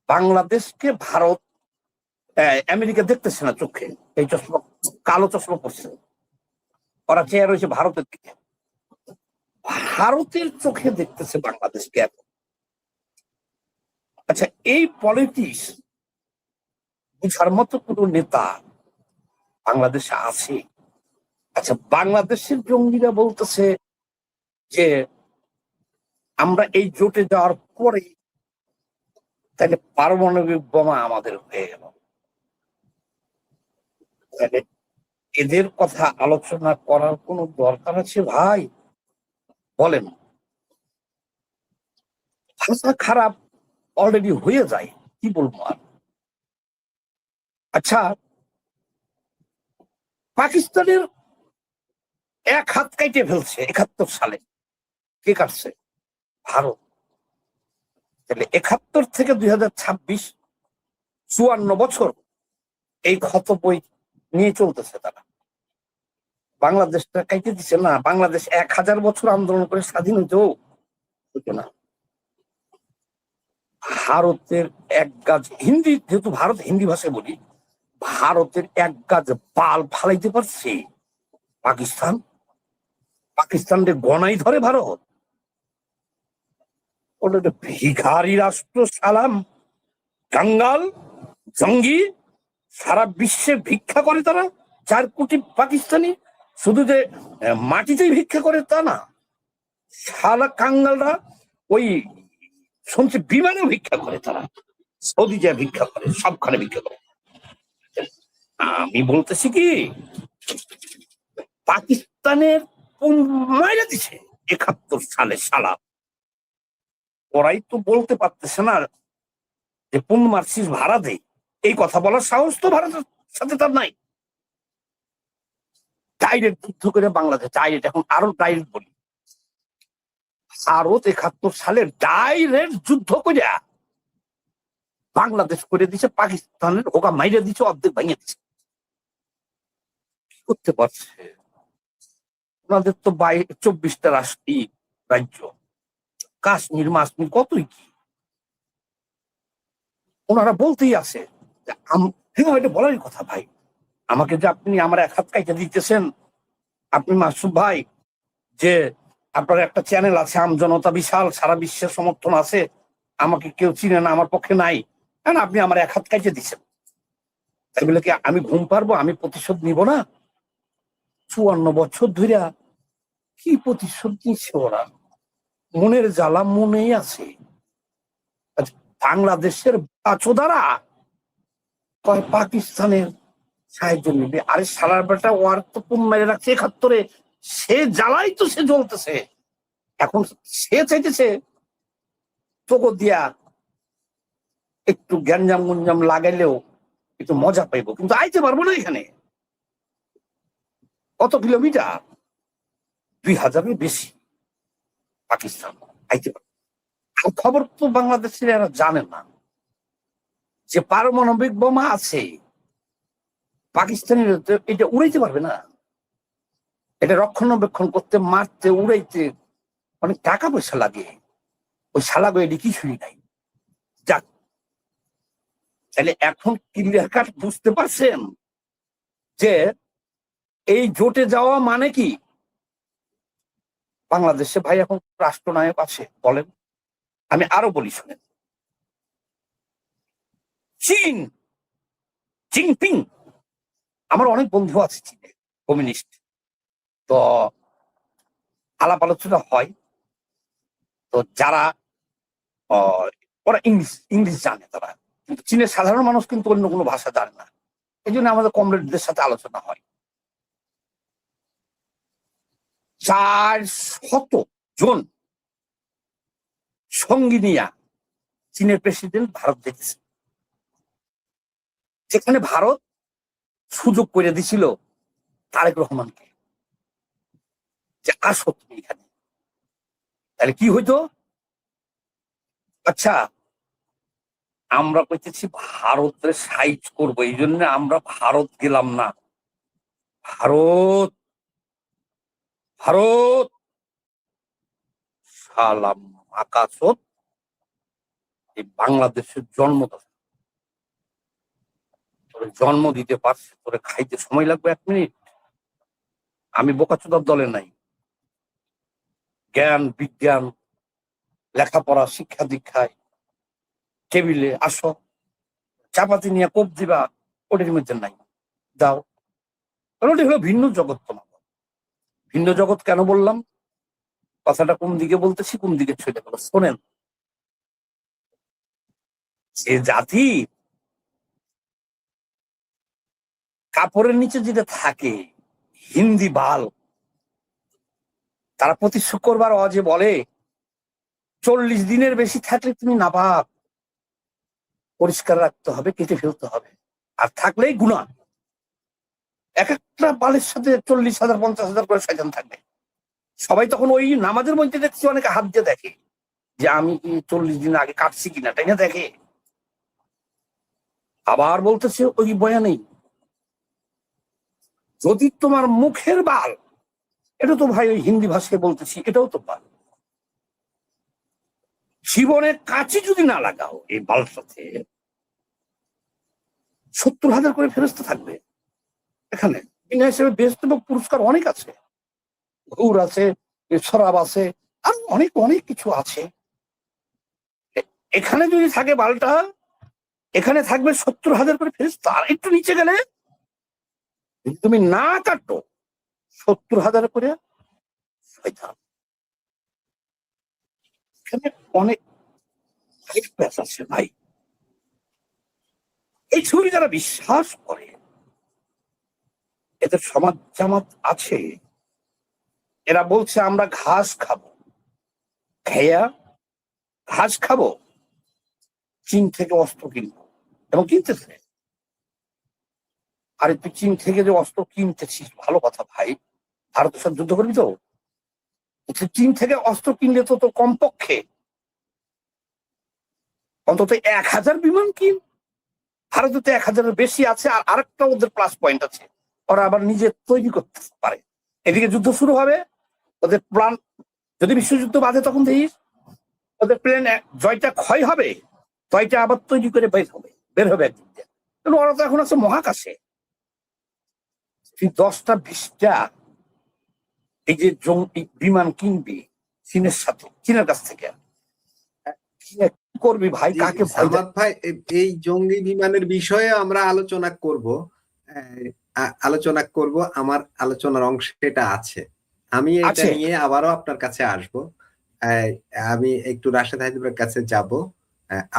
বাংলাদেশকে ভারত আমেরিকা দেখতেছে না চোখে। এই চশমা, কালো চশমা পড়ছে, ওরা চেয়ে রয়েছে ভারতের দিকে, ভারতের চোখে দেখতেছে বাংলাদেশকে এখন। আচ্ছা, এই পলিটিক্স বুঝার মতো কোনো নেতা বাংলাদেশে আছে? আচ্ছা, বাংলাদেশের জঙ্গিরা বলতেছে যে আমরা এই জোটে যাওয়ার পরে তাহলে পারমাণবিক বোমা আমাদের হয়ে গেল। তাহলে এদের কথা আলোচনা করার কোনো দরকার আছে ভাই? বলেন। ভাষা খারাপ অলরেডি হয়ে যায়, কি বলবো আর। আচ্ছা, পাকিস্তানের 1 হাত কাইটে ফেলছে 71 সালে, কে কাটছে? ভারত। তাহলে 71 থেকে 2026 54 বছর এই ক্ষত বই নিয়ে চলতেছে তারা। বাংলাদেশটা কাইটে দিচ্ছে না, বাংলাদেশ 1000 বছর আন্দোলন করে স্বাধীন হইতো না। ভারতের 1 গাছ হিন্দি, যেহেতু ভারত হিন্দি ভাষায় বলি, ভারতের 1 গাছ বাল ফালাইতে পারছে পাকিস্তান? পাকিস্তানকে গণাই ধরে ভারত? ওটা একটা ভিখারি রাষ্ট্র, সালাম কাঙ্গাল জঙ্গি, সারা বিশ্বে ভিক্ষা করে তারা। 4 কোটি পাকিস্তানি শুধু যে মাটিতেই ভিক্ষা করে তা না, সারা কাঙ্গালরা ওই শুনছি বিমানেও ভিক্ষা করে, তারা সৌদি যায় ভিক্ষা করে, সবখানে ভিক্ষা করে। আমি বলতেছি কি, পাকিস্তানের মাইরা দিছে 71 সালে সালা, ওরাই তো বলতে পারতেছে না যে পুন মার্সিস ভাড়া দেয়। এই কথা বলার সাহস তো ভারতের সাথে তার নাই। ডাইরেক্ট যুদ্ধ করে বাংলাদেশ, ডাইরেক্ট, এখন আরো ডাইরেক্ট বলি, ভারত 71 সালে ডাইরেক্ট যুদ্ধ করে বাংলাদেশ করে দিছে, পাকিস্তানের ওকা মাইরে দিচ্ছে, অর্ধেক ভেঙে দিচ্ছে। কি করতে পারছে? ওনাদের তো 24টা রাজ্য, কাশ্মীর মাসমির কতই কি, ওনারা বলতেই আছে। হ্যাঁ, এটা বলারই কথা ভাই। আমাকে যে আপনি আমার 1 হাত কাইটা দিতেছেন, আপনি মাসুদ ভাই, যে আপনার একটা চ্যানেল আছে, আমজনতা বিশাল, সারা বিশ্বের সমর্থন আছে, আমাকে কেউ চিনে না, আমার পক্ষে নাই, কারণ আপনি আমার এক হাত কাটে দিচ্ছেন, তাই বলে কি আমি ঘুম পারবো? আমি প্রতিশোধ নিব না? 54 বছর ধরে কি প্রতিশোধ নিচ্ছে ওরা? মনের জ্বালা মনেই আছে। আজ বাংলাদেশের বাচোদারা কয় পাকিস্তানের সাহায্য নিবে। আরে সালার বেটা ওয়ার তো পুন মেরে রাখছে 71-এ, সে জ্বালাই তো সে জ্বলতেছে। এখন সে চাইতেছে তোকে দিয়া একটু গ্যাঞ্জাম গুঞ্জাম লাগাইলেও একটু মজা পাইবো, কিন্তু আইতে পারবো না এখানে। কত কিলোমিটার? 2000-এর বেশি পাকিস্তান, আইতে পারবো। আর খবর তো বাংলাদেশের এরা জানে না যে পারমাণবিক বোমা আছে পাকিস্তানের, এটা উড়াইতে পারবে না। এটা রক্ষণাবেক্ষণ করতে, মারতে, উড়াইতে অনেক টাকা পয়সা লাগে। ওই শালাগো এটি কিছুই নাই। যাক, তাহলে এখন ক্লিয়ার কাট বুঝতে পারছেন যে এই জোটে যাওয়া মানে কি? বাংলাদেশে ভাই এখন রাষ্ট্রনায়ক আছে বলেন? আমি আরো বলি শুনেন, চীন, জিনপিং। আমার অনেক বন্ধু আছে চীনে, কমিউনিস্ট। তো আলাপ আলোচনা হয়। তো যারা ওরা ইংলিশ জানে, তারা কিন্তু চীনের সাধারণ মানুষ কিন্তু অন্য কোনো ভাষা জানে না। এই জন্য আমাদের কমরেডদের সাথে আলোচনা হয়। 400 জন সঙ্গী নিয়া চীনের প্রেসিডেন্ট ভারত দেখেছে, যেখানে ভারত সুযোগ করে দিছিল তারেক রহমানকে যে আসো তুমি এখানে। তাহলে কি হইতো? আচ্ছা, আমরা কইতেছি ভারতের সাইজ করবো, এই জন্য আমরা ভারত গেলাম না। ভারত ভারত সালাম আকাশত এই বাংলাদেশের জন্ম, তোরে জন্ম দিতে পারছে, তোরে খাইতে সময় লাগবে 1 মিনিট। আমি বোকাচোদার দলে নাই। জ্ঞান বিজ্ঞান, লেখাপড়া, শিক্ষা দীক্ষায় টেবিলে আসো, চাপাতি নিয়ে কোপ দিবা, ওটির মধ্যে নাই। দাও, কারণ ওটি হলো ভিন্ন জগৎ। তোমার ভিন্ন জগৎ কেন বললাম? কথাটা কোন দিকে বলতেছি, কোন দিকে ছুটে গেল শোনেন। যে জাতি কাপড়ের নিচে যেটা থাকে, হিন্দি বাল, তারা প্রতি শুক্রবার অজে বলে 40 দিনের বেশি থাকলে তুমি নাপাক, পরিষ্কার রাখতে হবে, কেটে ফেলতে হবে, আর থাকলেই গুনাহ। এক একটা বালের সাথে 40,000 50,000 করে শয়তান থাকবে। সবাই তখন ওই নামাজের মধ্যে দেখছি অনেকে হাত দিয়ে দেখে যে আমি কি 40 দিন আগে কাটছি কিনা, তাই না? দেখে। আবার বলতেছে ওই বয়ানেই, যদি তোমার মুখের বাল, এটা তো ভাই ওই হিন্দি ভাষায় বলতেছি, এটাও তো বাল, জীবনে কাঁচি যদি না লাগাও এই বাল সাথে, 70,000 করে ফেরস্ত থাকবে এখানে। বিনা হিসেবে বেস্ট এবং পুরস্কার অনেক আছে, ঘুর আছে, শরাব আছে, আর অনেক অনেক কিছু আছে। এখানে যদি থাকে বালটা, এখানে থাকবে 70,000 করে ফেরস্তা। আর একটু নিচে গেলে যদি তুমি না কাটো, 70,000 করে শয়তান। এখানে অনেক আছে ভাই। এই ছবি যারা বিশ্বাস করে, এদের সমাজ জামাত আছে, এরা বলছে আমরা ঘাস খাবো, খেয়া ঘাস খাবো, চীন থেকে অস্ত্র কিনবো, এবং কিনতেছে। আরে তুই চীন থেকে যে অস্ত্র কিনতেছিস ভালো কথা ভাই, ভারতের সাথে যুদ্ধ করবি তো? চীন থেকে অস্ত্র কিনলে তো তোর কমপক্ষে অন্তত 1000 বিমান কিন। ভারতে তো 1000-এর বেশি আছে। আর আরেকটা ওদের প্লাস পয়েন্ট আছে, ওরা আবার নিজে তৈরি করতে পারে। এদিকে যুদ্ধ শুরু হবে, ওদের প্ল্যান, যদি বিশ্বযুদ্ধ বাঁধে তখন দেখিস ওদের প্লেন জয়টা ক্ষয় হবে, জয়টা আবার তৈরি করে বের হবে একদিন দিয়ে। কিন্তু ওরা তো এখন আছে মহাকাশে। তুই 10টা 20টা এই যে বিমান কিনবি চীনের সাথে, চীনের কাছ থেকে, করবি ভাই, জি, কাকে ভয় সামাদ ভাই, এই জঙ্গি বিমানের বিষয়ে আমরা আলোচনা করব। আলোচনা করব, আমার আলোচনার অংশ এটা আছে। আমি এটা আছে? নিয়ে আবারও আপনার কাছে আসব। আমি একটু রাশেদ হায়দারের কাছে যাব,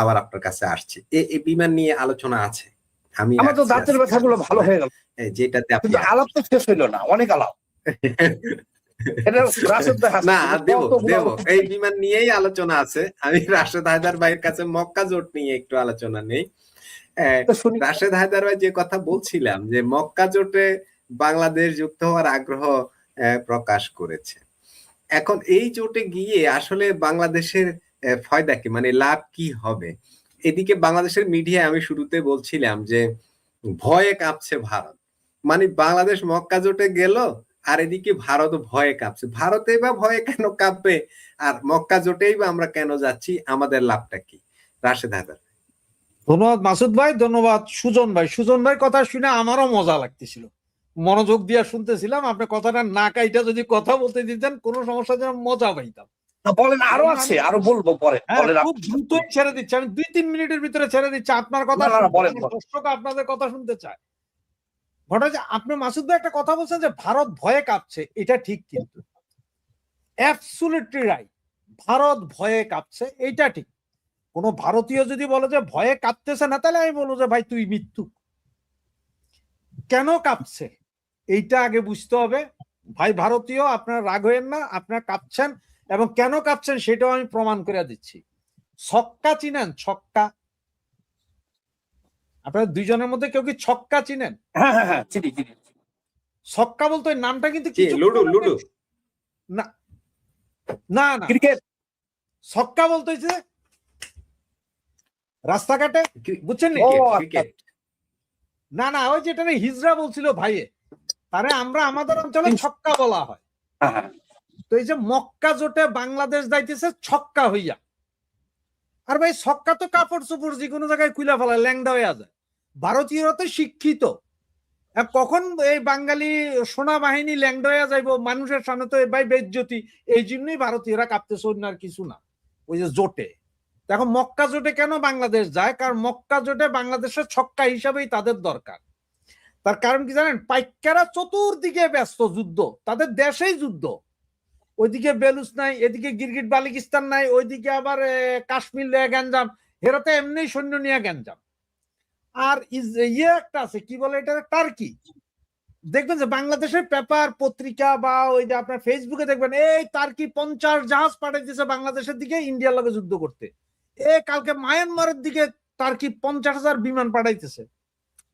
আবার আপনার কাছে আসছি। এই বিমান নিয়ে আলোচনা আছে। আমি আমার তো রাখছি দাঁতের আজকের ব্যথাগুলো ভালো আলোচনা, হয়ে গেল, যেটাতে আপনি কিন্তু আলাপ তো শেষ হইলো না, অনেক আলাপ। এটা রাশেদ ভাই না, হাসছে, দেব কতগুলো দেব, আলোচনা। এই বিমান নিয়েই আলোচনা আছে। আমি রাশেদ হায়দার ভাইয়ের কাছে মক্কা জোট নিয়ে একটু আলোচনা নেই। তো শুনি। রাশেদ হায়দার ভাই যে কথা বলছিলাম, যে মক্কা জোটে বাংলাদেশ যুক্ত হওয়ার আগ্রহ প্রকাশ করেছে। এখন এই জোটে গিয়ে আসলে বাংলাদেশের ফায়দা কি, মানে লাভ কি হবে? এদিকে বাংলাদেশের মিডিয়া আমি শুরুতে বলছিলাম যে ভয়ে কাঁপছে ভারত, মানে বাংলাদেশ মক্কা জোটে গেল, আর এদিকে ভারত ভয়ে কাঁপছে। ভারতে বা ভয়ে কেন কাঁপবে, আর মক্কা জোটেই বা আমরা কেন যাচ্ছি, আমাদের লাভটা কি? রাশেদ হায়দার। ধন্যবাদ মাসুদ ভাই, ধন্যবাদ সুজন ভাই। সুজন ভাই কথা শুনে আমারও মজা লাগতেছিল, মনোযোগ দিয়ে শুনতেছিলাম। আপনি কথাটা না কাইটা যদি কথা বলতে দিতেন কোনো সমস্যা যেন মজা পাইতাম। বলেন, আরো আছে, আরো বলবো পরে, হ্যাঁ, বলেন। খুব দ্রুতই ছেড়ে দিচ্ছি, আমি 2-3 মিনিটের ভিতরে ছেড়ে দিচ্ছি। আপনার কথা না, না, শুনতে, বলেন, আমার বলেন। দর্শক আপনাদের কথা শুনতে চায়। ঘটনা যে আপনি মাসুদ ভাই একটা কথা বলছেন যে ভারত ভয়ে কাঁপছে, এটা ঠিক, কিন্তু অ্যাবসলিউটলি রাইট, ভারত ভয়ে কাঁপছে, এইটা ঠিক। কোন ভারতীয় যদি বলে যে ভয়ে কাঁপতেছে না, তাহলে আমি বলবো যে ভাই তুই মিথ্যুক। কেন কাঁপছে এইটা আগে বুঝতে হবে। ভাই ভারতীয়, আপনার রাগ হইেন না, আপনার কাঁপছেন, এবং কেন কাঁপছেন সেটাও আমি প্রমাণ করে দিচ্ছি। ছক্কা চিনেন? ছক্কা? আপনার দুইজনের মধ্যে কেউ কি ছক্কা চিনেন? হ্যাঁ, হ্যাঁ, হ্যাঁ, চিনি, চিনি। ছক্কা বলতে ওই নামটা কিন্তু জি, কিছু লুডো লুডো। না, না, না। ক্রিকেট। ছক্কা বলতে হচ্ছে রাস্তাঘাটে, বুঝছেন নি? ও, ক্রিকেট। না, না, ওই যেটা হিজড়া বলছিল ভাইয়ে, তারে আমরা আমাদের অঞ্চলে ছক্কা বলা হয়। হ্যাঁ, হ্যাঁ। তো এই যে মক্কা জোটে বাংলাদেশ যাইতেছে ছক্কা হইয়া, আর ভাই ছক্কা তো কাপড় চোপড় যে কোনো জায়গায় কুইলা ফেলা, ল্যাংডা হইয়া যায়। ভারতীয়রা তো শিক্ষিত, কখন এই বাঙালি সোনা বাহিনী ল্যাংডা হইয়া যাইব মানুষের সামনে, তো ভাই বেজ্জতি। এই জন্যই ভারতীয়রা কাঁপতেছে, অন্য আর কিছু না। ওই যে জোটে, এখন মক্কা জোটে কেন বাংলাদেশ যায়? কারণ মক্কা জোটে বাংলাদেশের ছক্কা হিসাবেই তাদের দরকার। তার কারণ কি জানেন? পাইকারা চতুর্দিকে ব্যস্ত, যুদ্ধ, তাদের দেশেই যুদ্ধ। ওইদিকে বেলুচ নাই, এদিকে গিরগিট বালিকিস্তান নাই, ওইদিকে আবার কাশ্মীর নিয়ে গ্যাঞ্জাম, হেরাতে এমনি সৈন্য নিয়ে গ্যাঞ্জাম। আর ইয়ে একটা আছে, কি বলে এটা, টার্কি। দেখবেন যে বাংলাদেশের পেপার পত্রিকা বা ওই যে আপনার ফেসবুকে দেখবেন, এই টার্কি 50 জাহাজ পাঠাইতেছে বাংলাদেশের দিকে ইন্ডিয়ার লগে যুদ্ধ করতে। কালকে মায়ানমারের দিকে টার্কি 50,000 বিমান পাঠাইতেছে।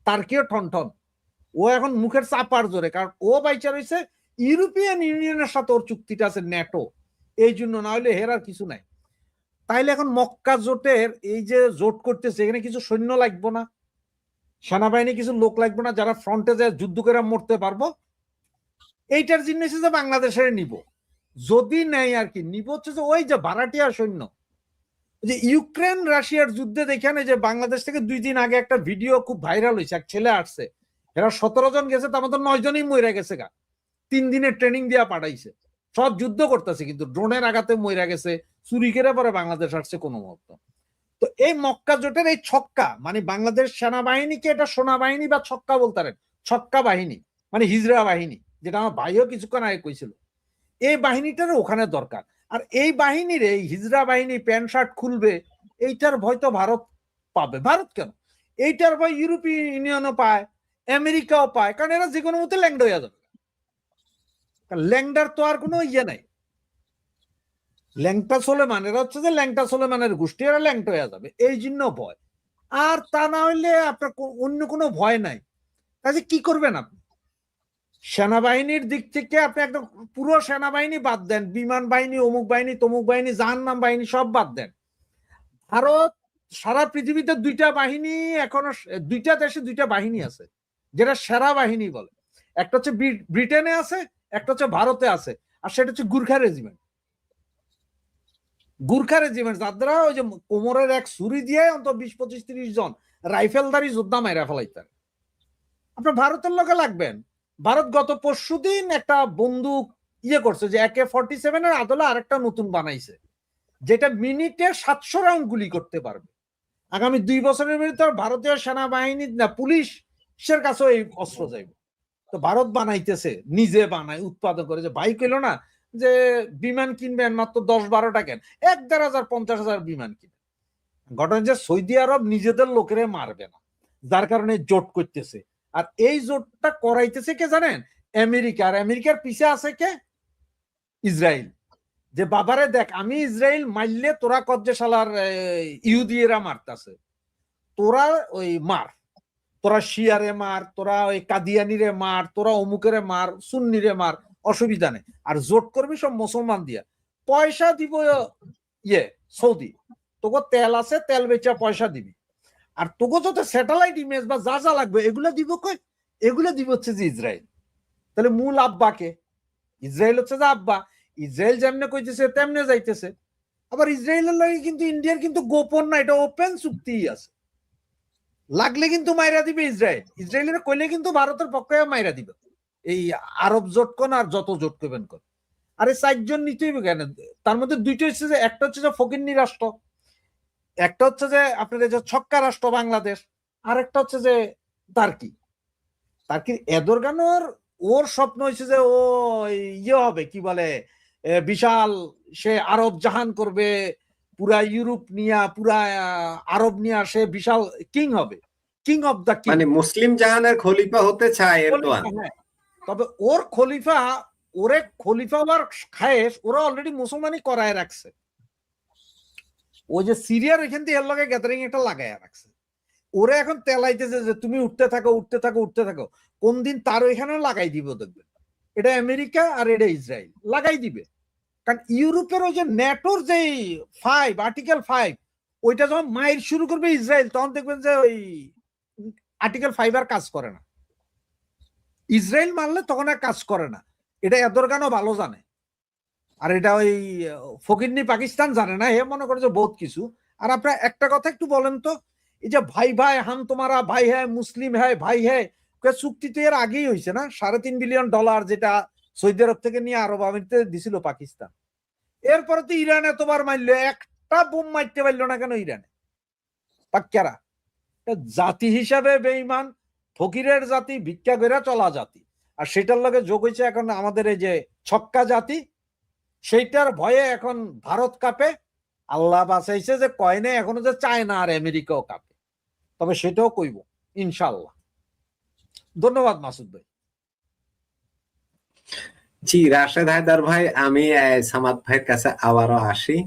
টার্কিও ঠন। ও এখন মুখের চাপার জোরে, কারণ ও বাইচা রয়েছে ইউরোপিয়ান ইউনিয়নের সাথে, ওর চুক্তিটা আছে ন্যাটো, এই জন্য, না হলে হেরার কিছু নাই। তাইলে এখন মক্কা জোটের এই যে জোট করতেছে, এখানে কিছু সৈন্য লাগবো না, সেনাবাহিনী কিছু লোক লাগবে না, যারা ফ্রন্টে যায় যুদ্ধ করে মরতে পারবো। এইটার জিনিস যে বাংলাদেশের নিব, যদি নেই আর কি নিব হচ্ছে যে ওই যে ভাড়াটিয়া সৈন্য। যে ইউক্রেন রাশিয়ার যুদ্ধে দেখেন, যে বাংলাদেশ থেকে 2 দিন আগে একটা ভিডিও খুব ভাইরাল হয়েছে, এক ছেলে আসছে, এরা 17 জন গেছে, তার মধ্যে 9 জনই মরে গেছে গা। 3 দিনের ট্রেনিং দিয়া পাঠাইছে, সব যুদ্ধ করতেছে, কিন্তু ড্রোনের আঘাতে মরে গেছে, চুরি করে পরে বাংলাদেশ আসছে কোনো মুহূর্ত। তো এই মক্কা জোটের এই ছক্কা, মানে বাংলাদেশ সেনাবাহিনীকে এটা সোনা বাহিনী বা ছক্কা বলতারেন, ছক্কা বাহিনী মানে হিজড়া বাহিনী, যেটা আমার ভাইও কিছুক্ষণ আগে কইছিল। এই বাহিনীটার ওখানে দরকার। আর এই বাহিনীর, এই হিজড়া বাহিনী প্যান্ট শার্ট খুলবে, এইটার ভয় তো ভারত পাবে। ভারত কেন, এইটার ভয় ইউরোপীয় ইউনিয়নও পায়, আমেরিকাও পায়, কারণ এরা যে কোনো মতে ল্যাংডা হয়ে যাবে। ল্যাংডার তো আর কোনো ইয়ে নাই। ল্যাংটা সোলেমান, এরা হচ্ছে যে ল্যাংটা সোলেমানের গোষ্ঠী, এরা ল্যাংটা হয়ে যাবে, এই জন্য ভয়। আর তা না হইলে আপনার অন্য কোনো ভয় নাই। কাজে কি করবেন আপনি? সেনাবাহিনীর দিক থেকে আপনি একদম পুরো সেনাবাহিনী বাদ দেন, বিমান বাহিনী, অমুক বাহিনী, তমুক বাহিনী, জাহান্নাম বাহিনী সব বাদ দেন। ভারত সারা পৃথিবীতে 2টা বাহিনী, এখনো 2টা দেশে 2টা বাহিনী আছে, যেটা সেরা বাহিনী বলে। একটা হচ্ছে ব্রিটেনে আছে, একটা হচ্ছে ভারতে আছে, আর সেটা হচ্ছে গুর্খা রেজিমেন্ট। গুর্খা রেজিমেন্ট, যারা ওই যে কোমরের এক ছুরি দিয়ে অন্তত 20-25-30 জন রাইফেলধারী যোদ্ধা মাইরা ফেলাইতেন। আপনার ভারতের লোকে লাগবেন। ভারত গত পরশুদিন একটা বন্দুক ইয়ে করছে, যে AK-47 এর আদলে আরেকটা নতুন বানাইছে, যেটা মিনিটে 700 রাউন্ড গুলি করতে পারবে। আগামী 2 বছরের ভিতর ভারতীয় সেনাবাহিনী না পুলিশের কাছেও এই অস্ত্র যাইবে। তো ভারত বানাইতেছে, নিজে বানায়, উৎপাদন করে। যে ভাই কইলো না যে বিমান কিনবেন মাত্র 10-12টা কেন, 1,000-50,000 বিমান কিনবেন। ঘটনা যে সৌদি আরব নিজেদের লোকেরে মারবে না, যার কারণে জোট করতেছে। আর এই জোটটা করাইতেছে কে জানেন? আমেরিকা। আর আমেরিকার পিছে আছে কে? ইসরায়েল। যে বাবারে দেখ, আমি ইসরায়েল মারলে তোরা কজ্জে শালার ইহুদিয়েরা মারতাছে, তোরা ওই মার, তোরা শিয়ারে মার, তোরা ওই কাদিয়ানিরে মার, তোরা অমুকেরে মার, সুন্নিরে মার, অসুবিধা নেই। আর জোট করবি সব মুসলমান দিয়া, পয়সা দিব সৌদি, তোকে তেল আছে, তেল বেচা পয়সা দিবি। আর তোকে যত স্যাটেলাইট ইমেজ বা যা যা লাগবে এগুলো দিব কই? এগুলো দিব হচ্ছে যে ইসরায়েল। তাহলে মূল আব্বাকে? ইসরায়েল হচ্ছে যে আব্বা। ইসরায়েল যেমনে কইতেছে তেমনে যাইতেছে। আবার ইসরায়েলের লাগে কিন্তু ইন্ডিয়ার কিন্তু গোপন না, এটা ওপেন চুক্তি আছে। লাগলে কিন্তু মাইরা দিবে ইসরায়েল। ইসরায়েলের কইলে কিন্তু ভারতের পক্ষে মাইরা দিবে এই আরব জোট কোন আর যত জোট করবেন কোন। আরে 4 জন নিতেই কেন? তার মধ্যে দুইটা হচ্ছে যে, একটা হচ্ছে যে ফকিন্নি রাষ্ট্র, একটা হচ্ছে যে আপনার যে ছক্কা রাষ্ট্র বাংলাদেশ, আর একটা হচ্ছে যে টার্কি। টার্কির এরদোগানের ওর স্বপ্ন হচ্ছে যে ও ইয়ে হবে, কি বলে, বিশাল সে আরব জাহান করবে, পুরা ইউরোপ নিয়া, পুরা আরব নিয়া সে বিশাল কিং হবে, কিং অফ দা কিং, মানে মুসলিম জাহানের খলিফা হতে চায় এরদোয়ান। তবে ওর খলিফা, ওরে খলিফা হওয়ার খায়েশ ওরা অলরেডি মুসলমানই করায় রাখছে। ওই যে সিরিয়ার এখান থেকে এর লগে গ্যাদারিং একটা লাগায় রাখছে। ওরা এখন তেলাইতেছে যে তুমি উঠতে থাকো, উঠতে থাকো, উঠতে থাকো। কোন দিন তার এখানেও লাগাই দিব দেখবেন। এটা আমেরিকা আর এটা ইসরায়েল লাগাই দিবে। কারণ ইউরোপের ওই যে ন্যাটোর যে 5 আর্টিকেল 5 ওইটা যখন মাইর শুরু করবে ইসরায়েল, তখন দেখবেন যে ওই আর্টিকেল 5 আর কাজ করে না। ইসরায়েল মারলে তখন আর কাজ করে না। এটা এরদোগানও ভালো জানে। আর এটা ওই ফকিন্নি পাকিস্তান জানে না, এ মনে করে যে বহুত কিছু। আর আপনার একটা কথা একটু বলেন তো, এই যে ভাই ভাই হাম তোমারা ভাই হ্যাঁ, মুসলিম হ্যাঁ, ভাই হ্যাঁ, চুক্তি তো এর আগেই হয়েছে না? $3.5 বিলিয়ন যেটা সৌদি আরব থেকে নিয়ে আরব আমিরাতে দিছিল পাকিস্তান। এরপরে তো ইরান এতবার মারলো, একটা বোম মারতে পারলো না কেন ইরানে? পাক্কারা জাতি হিসাবে বেঈমান, ফকিরের জাতি, ভিক্ষা করে চলা জাতি। আর সেটার লগে যোগ হয়েছে এখন আমাদের এই যে ছক্কা জাতি, সেইটার ভয়ে এখন ভারত কাঁপে। আল্লাহ বাঁচাইছে যে কয়নে এখনো যে চায়না আর আমেরিকাও কাঁপে। তবে সেটাও কইব ইনশাল্লাহ। ধন্যবাদ মাসুদ ভাই। জি রাশেদ হায়দার ভাই, আমি সামাদ ভাইয়ের কাছে আবারও আসি।